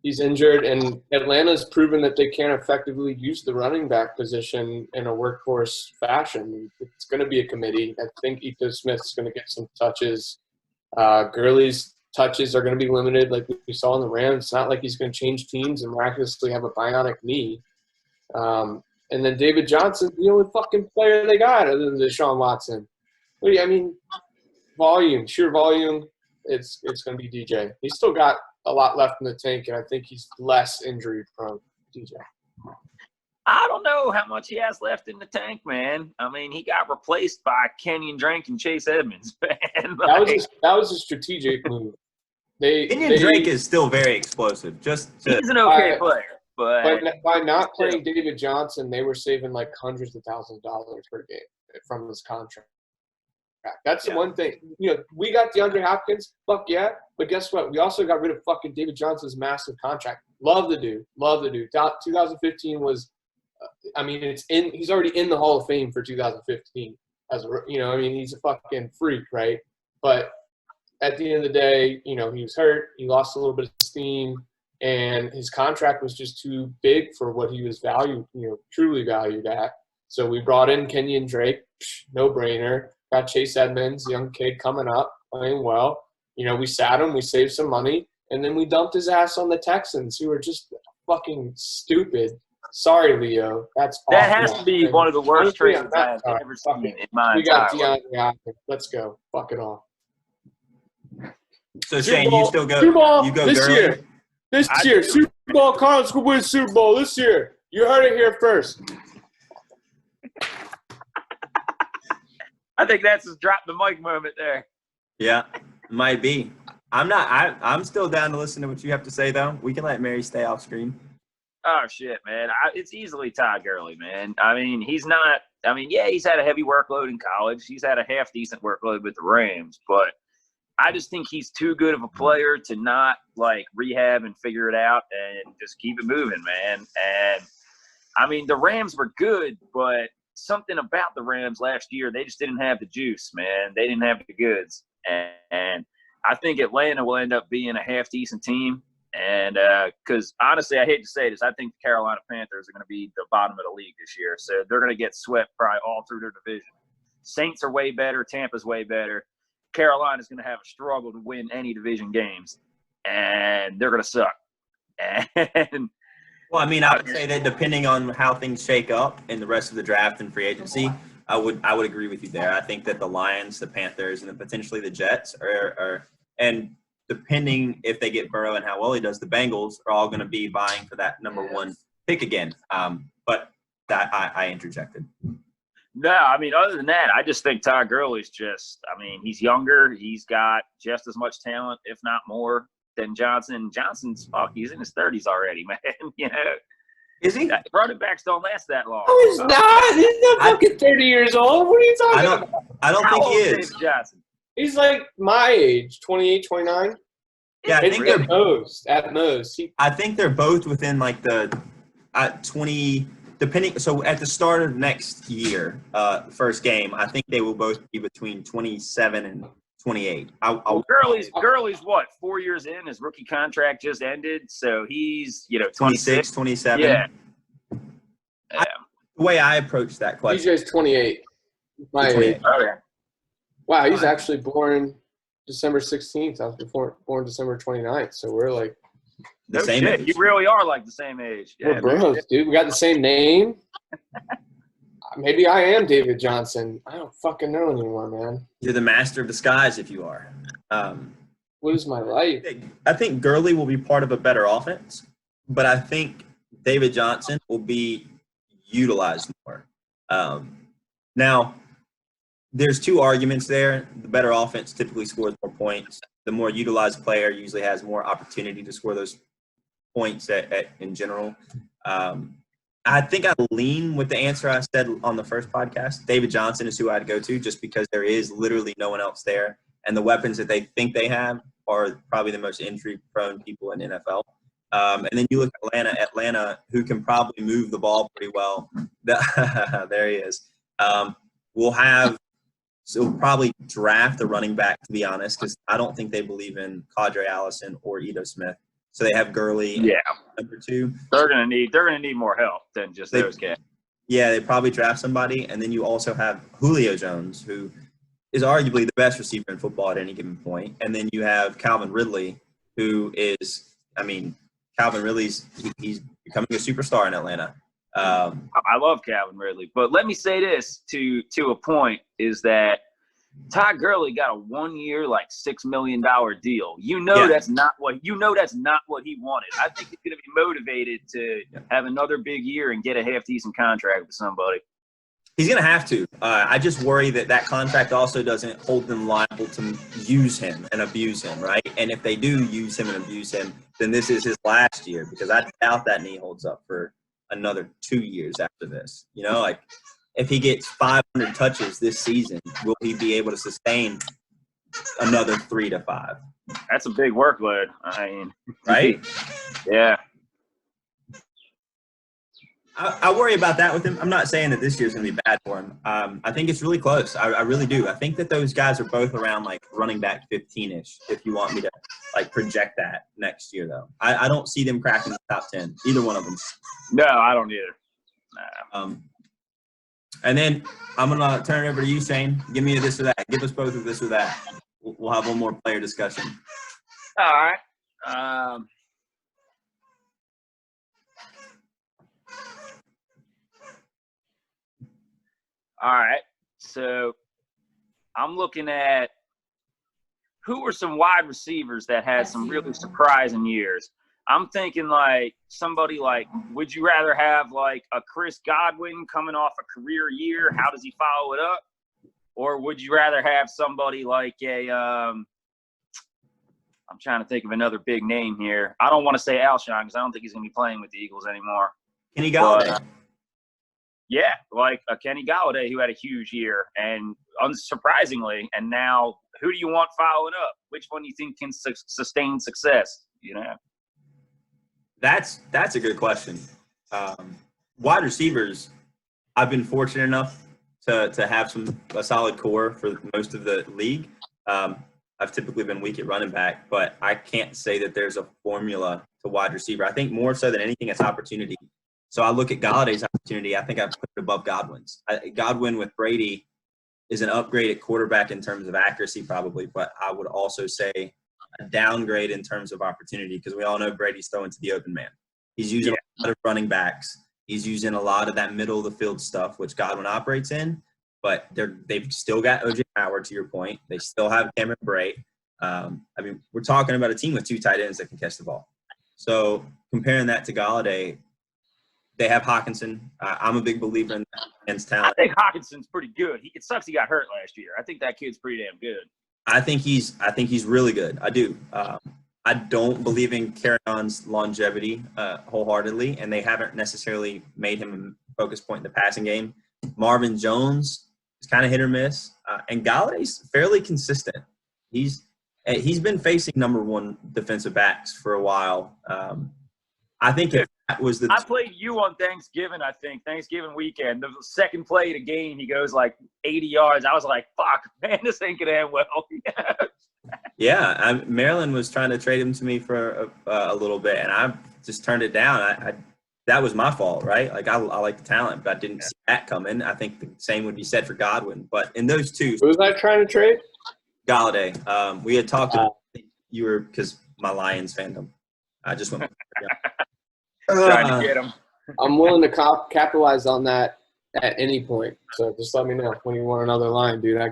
He's injured, and Atlanta's proven that they can't effectively use the running back position in a workhorse fashion. It's going to be a committee. I think Ito Smith's going to get some touches. Gurley's touches are going to be limited like we saw in the Rams. It's not like he's going to change teams and miraculously have a bionic knee. And then David Johnson's the only fucking player they got other than Deshaun Watson. Sheer volume, it's going to be DJ. He's still got a lot left in the tank, and I think he's less injury prone, DJ. I don't know how much he has left in the tank, man. I mean, he got replaced by Kenyon Drake and Chase Edmonds, man. That was a strategic move. Kenyon Drake is still very explosive. He's an okay player. But by not playing David Johnson, they were saving like hundreds of thousands of dollars per game from his contract. That's the one thing. We got DeAndre Hopkins, fuck yeah. But guess what? We also got rid of fucking David Johnson's massive contract. Love the dude. 2015 was, he's already in the Hall of Fame for 2015. He's a fucking freak, right? But at the end of the day, he was hurt. He lost a little bit of steam. And his contract was just too big for what he was truly valued at. So we brought in Kenyon Drake, no brainer. Got Chase Edmonds, young kid coming up, playing well. We sat him, we saved some money, and then we dumped his ass on the Texans, who were just fucking stupid. Sorry, Leo. That has to be one of the worst trades I've ever seen in my entire life. We got DeAndre Hopkins. Let's go. Fuck it all. So, Shane, you still go? You go this year. This year. Super Bowl. Cardinals will win Super Bowl this year. You heard it here first. I think that's his drop the mic moment there. Yeah, might be. I'm still down to listen to what you have to say, though. We can let Mary stay off screen. Oh, shit, man. It's easily Todd Gurley, man. He's not – he's had a heavy workload in college. He's had a half-decent workload with the Rams. But I just think he's too good of a player to not, rehab and figure it out and just keep it moving, man. And, the Rams were good, but – something about the Rams last year, they just didn't have the juice, man. They didn't have the goods. And I think Atlanta will end up being a half-decent team. And because, honestly, I hate to say this, I think the Carolina Panthers are going to be the bottom of the league this year. So they're going to get swept probably all through their division. Saints are way better. Tampa's way better. Carolina's going to have a struggle to win any division games. And they're going to suck. And well, I would say that depending on how things shake up in the rest of the draft and free agency, I would agree with you there. I think that the Lions, the Panthers, and then potentially the Jets are and depending if they get Burrow and how well he does, the Bengals are all going to be vying for that number 1 pick again. But that I interjected. No, other than that, I just think Todd Gurley's just, he's younger. He's got just as much talent, if not more, than Johnson. Johnson's he's in his 30s already, man. Is he? Running backs don't last that long. No, he's not. He's not fucking 30 years old. What are you talking about? I don't How think he old is. David Johnson? He's like my age, 28, 29. Yeah, I think they're At most. I think they're both within like the 20, depending. So at the start of next year, first game, I think they will both be between 27 and 28. Well, Gurley's what, 4 years in? His rookie contract just ended, so he's 26, 27. Yeah. The way I approach that question. DJ's 28. My 28. age. Oh, yeah. Wow, he's actually born December 16th. I was born December 29th, so we're like The same age. You really are like the same age. we're bros, dude. We got the same name. Maybe I am David Johnson. I don't fucking know anymore, man. You're the master of disguise if you are. What is my life? I think Gurley will be part of a better offense, but I think David Johnson will be utilized more. Now, there's two arguments there. The better offense typically scores more points. The more utilized player usually has more opportunity to score those points in general. I think I lean with the answer I said on the first podcast. David Johnson is who I'd go to just because there is literally no one else there. And the weapons that they think they have are probably the most injury-prone people in NFL. And then you look at Atlanta, who can probably move the ball pretty well. There he is. We'll probably draft a running back, to be honest, because I don't think they believe in Quadre Allison or Ito Smith. So they have Gurley. Yeah. Number 2. They're gonna need more help than just those guys. Yeah, they probably draft somebody, and then you also have Julio Jones, who is arguably the best receiver in football at any given point, and then you have Calvin Ridley, who is, Calvin Ridley's he's becoming a superstar in Atlanta. I love Calvin Ridley, but let me say this to a point is that Todd Gurley got a 1 year, like $6 million deal. That's not what he wanted. I think he's going to be motivated to have another big year and get a half decent contract with somebody. He's going to have to. I just worry that contract also doesn't hold them liable to use him and abuse him, right? And if they do use him and abuse him, then this is his last year because I doubt that knee holds up for another 2 years after this. If he gets 500 touches this season, will he be able to sustain another 3 to 5? That's a big workload. Right? Yeah. I worry about that with him. I'm not saying that this year's going to be bad for him. I think it's really close. I really do. I think that those guys are both around like running back 15-ish, if you want me to like project that next year, though. I don't see them cracking the top 10, either one of them. No, I don't either. Nah. And then I'm going to turn it over to you, Shane. Give me a this or that. Give us both of this or that. We'll have one more player discussion. All right. All right. So I'm looking at who were some wide receivers that had some really surprising years. I'm thinking like somebody like, would you rather have like a Chris Godwin coming off a career year? How does he follow it up? Or would you rather have somebody like I'm trying to think of another big name here. I don't want to say Alshon because I don't think he's going to be playing with the Eagles anymore. Kenny Galladay. Yeah, like a Kenny Galladay who had a huge year. And unsurprisingly, and now who do you want following up? Which one do you think can sustain success? That's a good question. Wide receivers, I've been fortunate enough to have a solid core for most of the league. I've typically been weak at running back, but I can't say that there's a formula to wide receiver. I think more so than anything, it's opportunity. So I look at Galladay's opportunity. I think I put it above Godwin's. Godwin with Brady is an upgrade at quarterback in terms of accuracy probably, but I would also say a downgrade in terms of opportunity because we all know Brady's throwing to the open man. He's using a lot of running backs. He's using a lot of that middle of the field stuff, which Godwin operates in, but they've still got O.J. Howard, to your point. They still have Cameron Brate. We're talking about a team with 2 tight ends that can catch the ball. So comparing that to Galladay, they have Hawkinson. I'm a big believer in that man's talent. I think Hawkinson's pretty good. It sucks he got hurt last year. I think that kid's pretty damn good. I think he's really good. I do. I don't believe in Carry-On's longevity wholeheartedly, and they haven't necessarily made him a focus point in the passing game. Marvin Jones is kind of hit or miss, and Galladay's fairly consistent. He's been facing number one defensive backs for a while. I think if that was I played you on Thanksgiving, I think, Thanksgiving weekend. The second play of the game, he goes like 80 yards. I was like, fuck, man, this ain't going to end well. Yeah, Maryland was trying to trade him to me for a little bit, and I just turned it down. That was my fault, right? Like, I like the talent, but I didn't see that coming. I think the same would be said for Godwin. But in those two – Who was I trying to trade? Galladay. We had talked about you were – because my Lions fandom. I just went – trying to get him. I'm willing to capitalize on that at any point. So just let me know when you want another line, dude.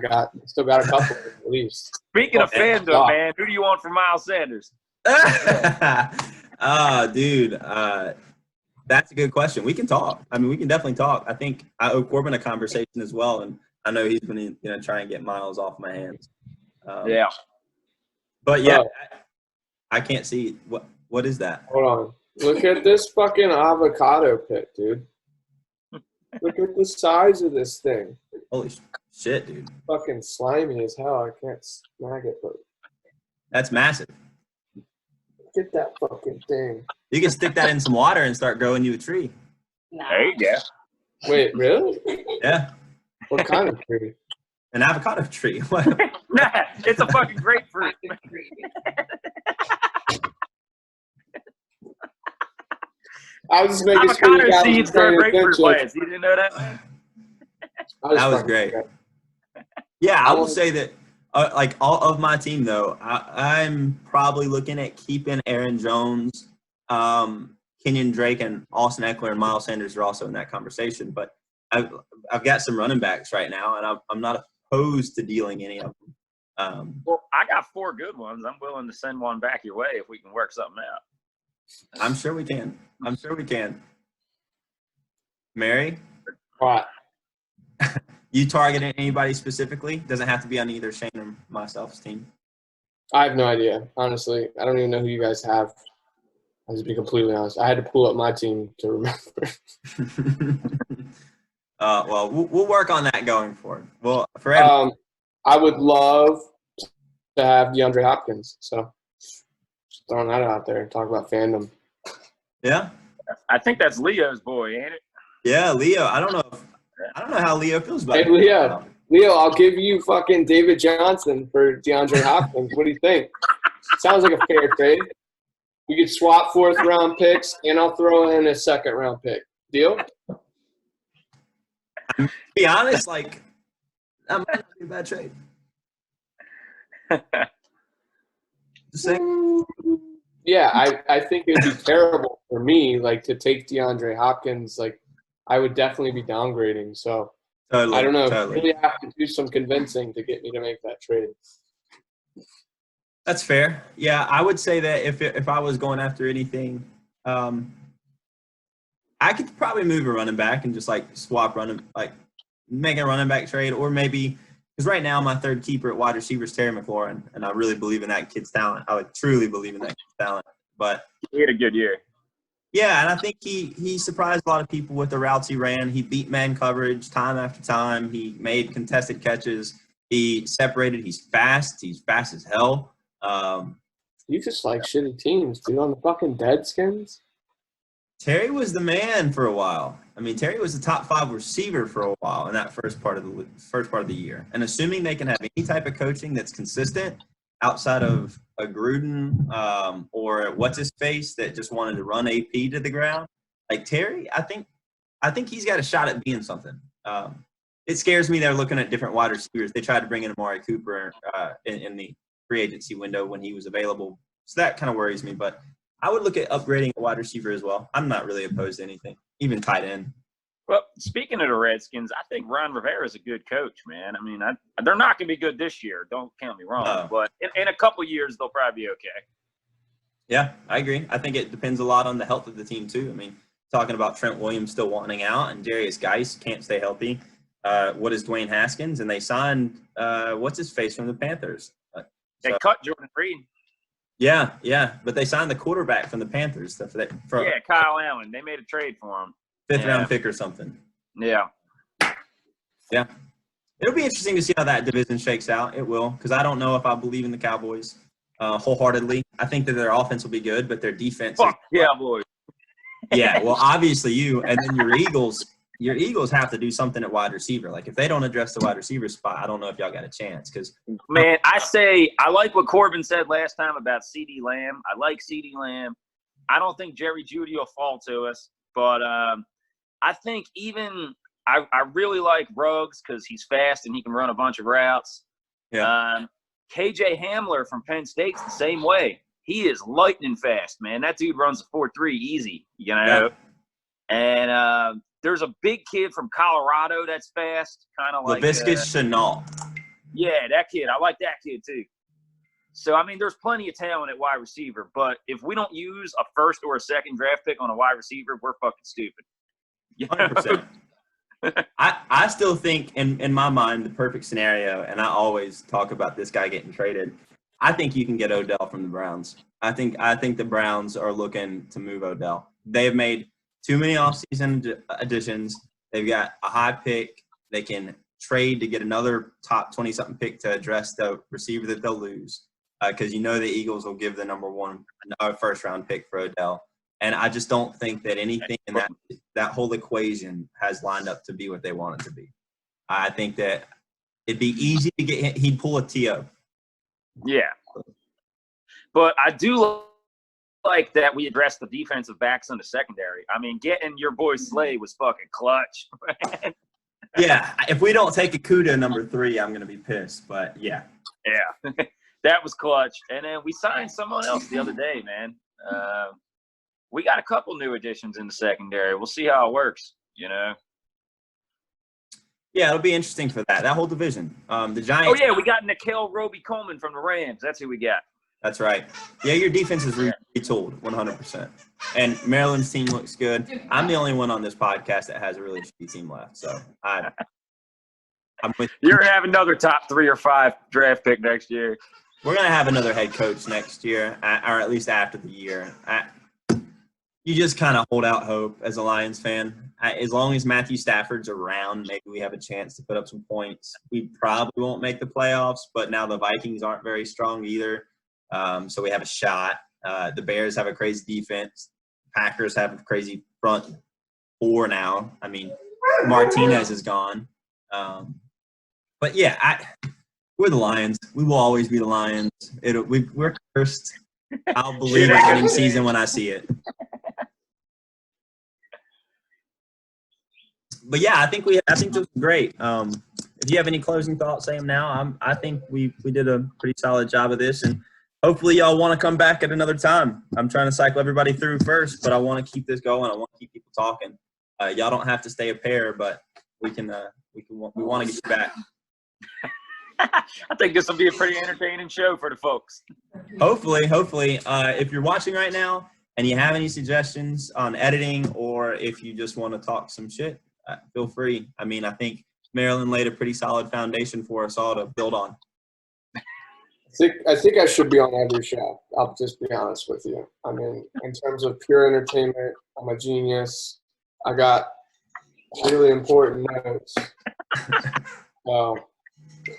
Still got a couple at least. Speaking of fandom, man, who do you want for Miles Sanders? Dude, that's a good question. We can talk. I mean, we can definitely talk. I think I owe Corbin a conversation as well, and I know he's going to try and get Miles off my hands. Yeah. But yeah, I can't see what is that? Hold on. Look at this fucking avocado pit, dude. Look at the size of this thing. Holy shit, dude. Fucking slimy as hell. I can't snag it, but that's massive. Look at that fucking thing. You can stick that in some water and start growing you a tree. There you go. Wait, really? Yeah. What kind of tree? An avocado tree. Nah, it's a fucking grapefruit. I was just making avocado seeds grow grapefruit plants. You didn't know that? That was great. Yeah, I will say that, like, all of my team, though, I'm probably looking at keeping Aaron Jones, Kenyon Drake, and Austin Eckler and Miles Sanders are also in that conversation. But I've got some running backs right now, and I'm not opposed to dealing any of them. Well, I got 4 good ones. I'm willing to send one back your way if we can work something out. I'm sure we can. Mary? What? You targeting anybody specifically? Doesn't have to be on either Shane or myself's team. I have no idea, honestly. I don't even know who you guys have. I'll just be completely honest. I had to pull up my team to remember. Well, we'll work on that going forward. Well, forever. I would love to have DeAndre Hopkins. So just throwing that out there and talk about fandom. Yeah. I think that's Leo's boy, ain't it? Yeah, Leo. I don't know how Leo feels about it. Hey, Leo, I'll give you fucking David Johnson for DeAndre Hopkins. What do you think? Sounds like a fair trade. We could swap 4th round picks, and I'll throw in a 2nd round pick. Deal? To be honest, like, that might not be a bad trade. Just saying. Yeah, I think it would be terrible for me, like, to take DeAndre Hopkins. Like, I would definitely be downgrading. So Totally, I don't know. Totally. Really have to do some convincing to get me to make that trade. That's fair. Yeah, I would say that if I was going after anything, I could probably move a running back and just like swap make a running back trade, or maybe because right now my 3rd keeper at wide receiver is Terry McLaurin, and I really believe in that kid's talent. I would truly believe in that kid's talent. But he had a good year. Yeah, and I think he surprised a lot of people with the routes he ran. He beat man coverage time after time. He made contested catches. He separated. He's fast. He's fast as hell. You just like shitty teams, dude. On the fucking Deadskins. Terry was the man for a while. I mean, Terry was the top 5 receiver for a while in that first part of the year. And assuming they can have any type of coaching that's consistent outside of a Gruden or what's his face that just wanted to run AP to the ground, like Terry, I think he's got a shot at being something. It scares me they're looking at different wide receivers. They tried to bring in Amari Cooper in the free agency window when he was available, so that kind of worries me. But I would look at upgrading a wide receiver as well. I'm not really opposed to anything, even tight end. Well, speaking of the Redskins, I think Ron Rivera is a good coach, man. I mean, they're not going to be good this year. Don't count me wrong. But in a couple years, they'll probably be okay. Yeah, I agree. I think it depends a lot on the health of the team, too. I mean, talking about Trent Williams still wanting out and Darius Geis can't stay healthy. What is Dwayne Haskins? And they signed what's-his-face from the Panthers. They cut Jordan Reed. Yeah. But they signed the quarterback from the Panthers. Kyle Allen. They made a trade for him. 5th-round pick or something. Yeah. Yeah. It'll be interesting to see how that division shakes out. It will, because I don't know if I believe in the Cowboys wholeheartedly. I think that their offense will be good, but their defense Fuck Cowboys. Yeah, well, obviously you, and then your Eagles have to do something at wide receiver. Like, if they don't address the wide receiver spot, I don't know if y'all got a chance. Man, I like what Corbin said last time about CeeDee Lamb. I like CeeDee Lamb. I don't think Jerry Jeudy will fall to us, but I think I really like Ruggs because he's fast and he can run a bunch of routes. Yeah. KJ Hamler from Penn State's the same way. He is lightning fast, man. That dude runs a 4.3 easy, you know. Yeah. And there's a big kid from Colorado that's fast, kind of like Laviska Shenault. Yeah, that kid. I like that kid too. So, I mean, there's plenty of talent at wide receiver, but if we don't use a first or a second draft pick on a wide receiver, we're fucking stupid. You know? 100%. I still think, in my mind, the perfect scenario, and I always talk about this guy getting traded, I think you can get Odell from the Browns. I think the Browns are looking to move Odell. They've made too many offseason additions. They've got a high pick. They can trade to get another top 20-something pick to address the receiver that they'll lose, because the Eagles will give the number 1 first-round pick for Odell. And I just don't think that anything in that whole equation has lined up to be what they want it to be. I think that it'd be easy to get – he'd pull a T.O. Yeah. But I do like that we addressed the defensive backs in the secondary. I mean, getting your boy Slay was fucking clutch. Yeah. If we don't take Okudah number 3, I'm going to be pissed. But, yeah. Yeah. That was clutch. And then we signed someone else the other day, man. We got a couple new additions in the secondary. We'll see how it works, you know. Yeah, it'll be interesting for that whole division. The Giants. Oh, yeah, we got Nikhil Roby-Coleman from the Rams. That's who we got. That's right. Yeah, your defense is retooled 100%. And Maryland's team looks good. I'm the only one on this podcast that has a really shitty team left. So I'm with You're going to have another top 3 or 5 draft pick next year. We're going to have another head coach next year, or at least after the year. You just kind of hold out hope as a Lions fan. As long as Matthew Stafford's around, maybe we have a chance to put up some points. We probably won't make the playoffs, but now the Vikings aren't very strong either. So we have a shot. The Bears have a crazy defense. Packers have a crazy front 4 now. I mean, Martinez is gone. But, yeah, we're the Lions. We will always be the Lions. We're cursed. I'll believe it winning season when I see it. But yeah, I think this was great. If you have any closing thoughts, say them now. I think we did a pretty solid job of this, and hopefully y'all want to come back at another time. I'm trying to cycle everybody through first, but I want to keep this going. I want to keep people talking. Y'all don't have to stay a pair, but we want to get you back. I think this will be a pretty entertaining show for the folks. Hopefully. If you're watching right now and you have any suggestions on editing, or if you just want to talk some shit, feel free. I mean, I think Maryland laid a pretty solid foundation for us all to build on. I think I should be on every show. I'll just be honest with you. I mean, in terms of pure entertainment, I'm a genius. I got really important notes. So,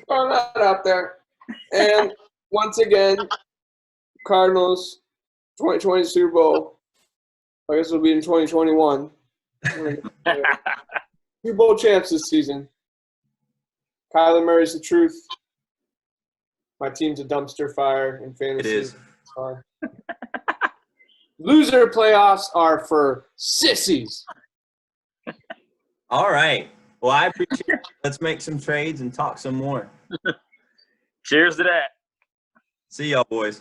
throwing that out there. And once again, Cardinals, 2020 Super Bowl. I guess it'll be in 2021. Super Bowl champs this season. Kyler Murray's the truth. My team's a dumpster fire in fantasy. It is. Loser playoffs are for sissies. All right. Well, I appreciate it. Let's make some trades and talk some more. Cheers to that. See y'all, boys.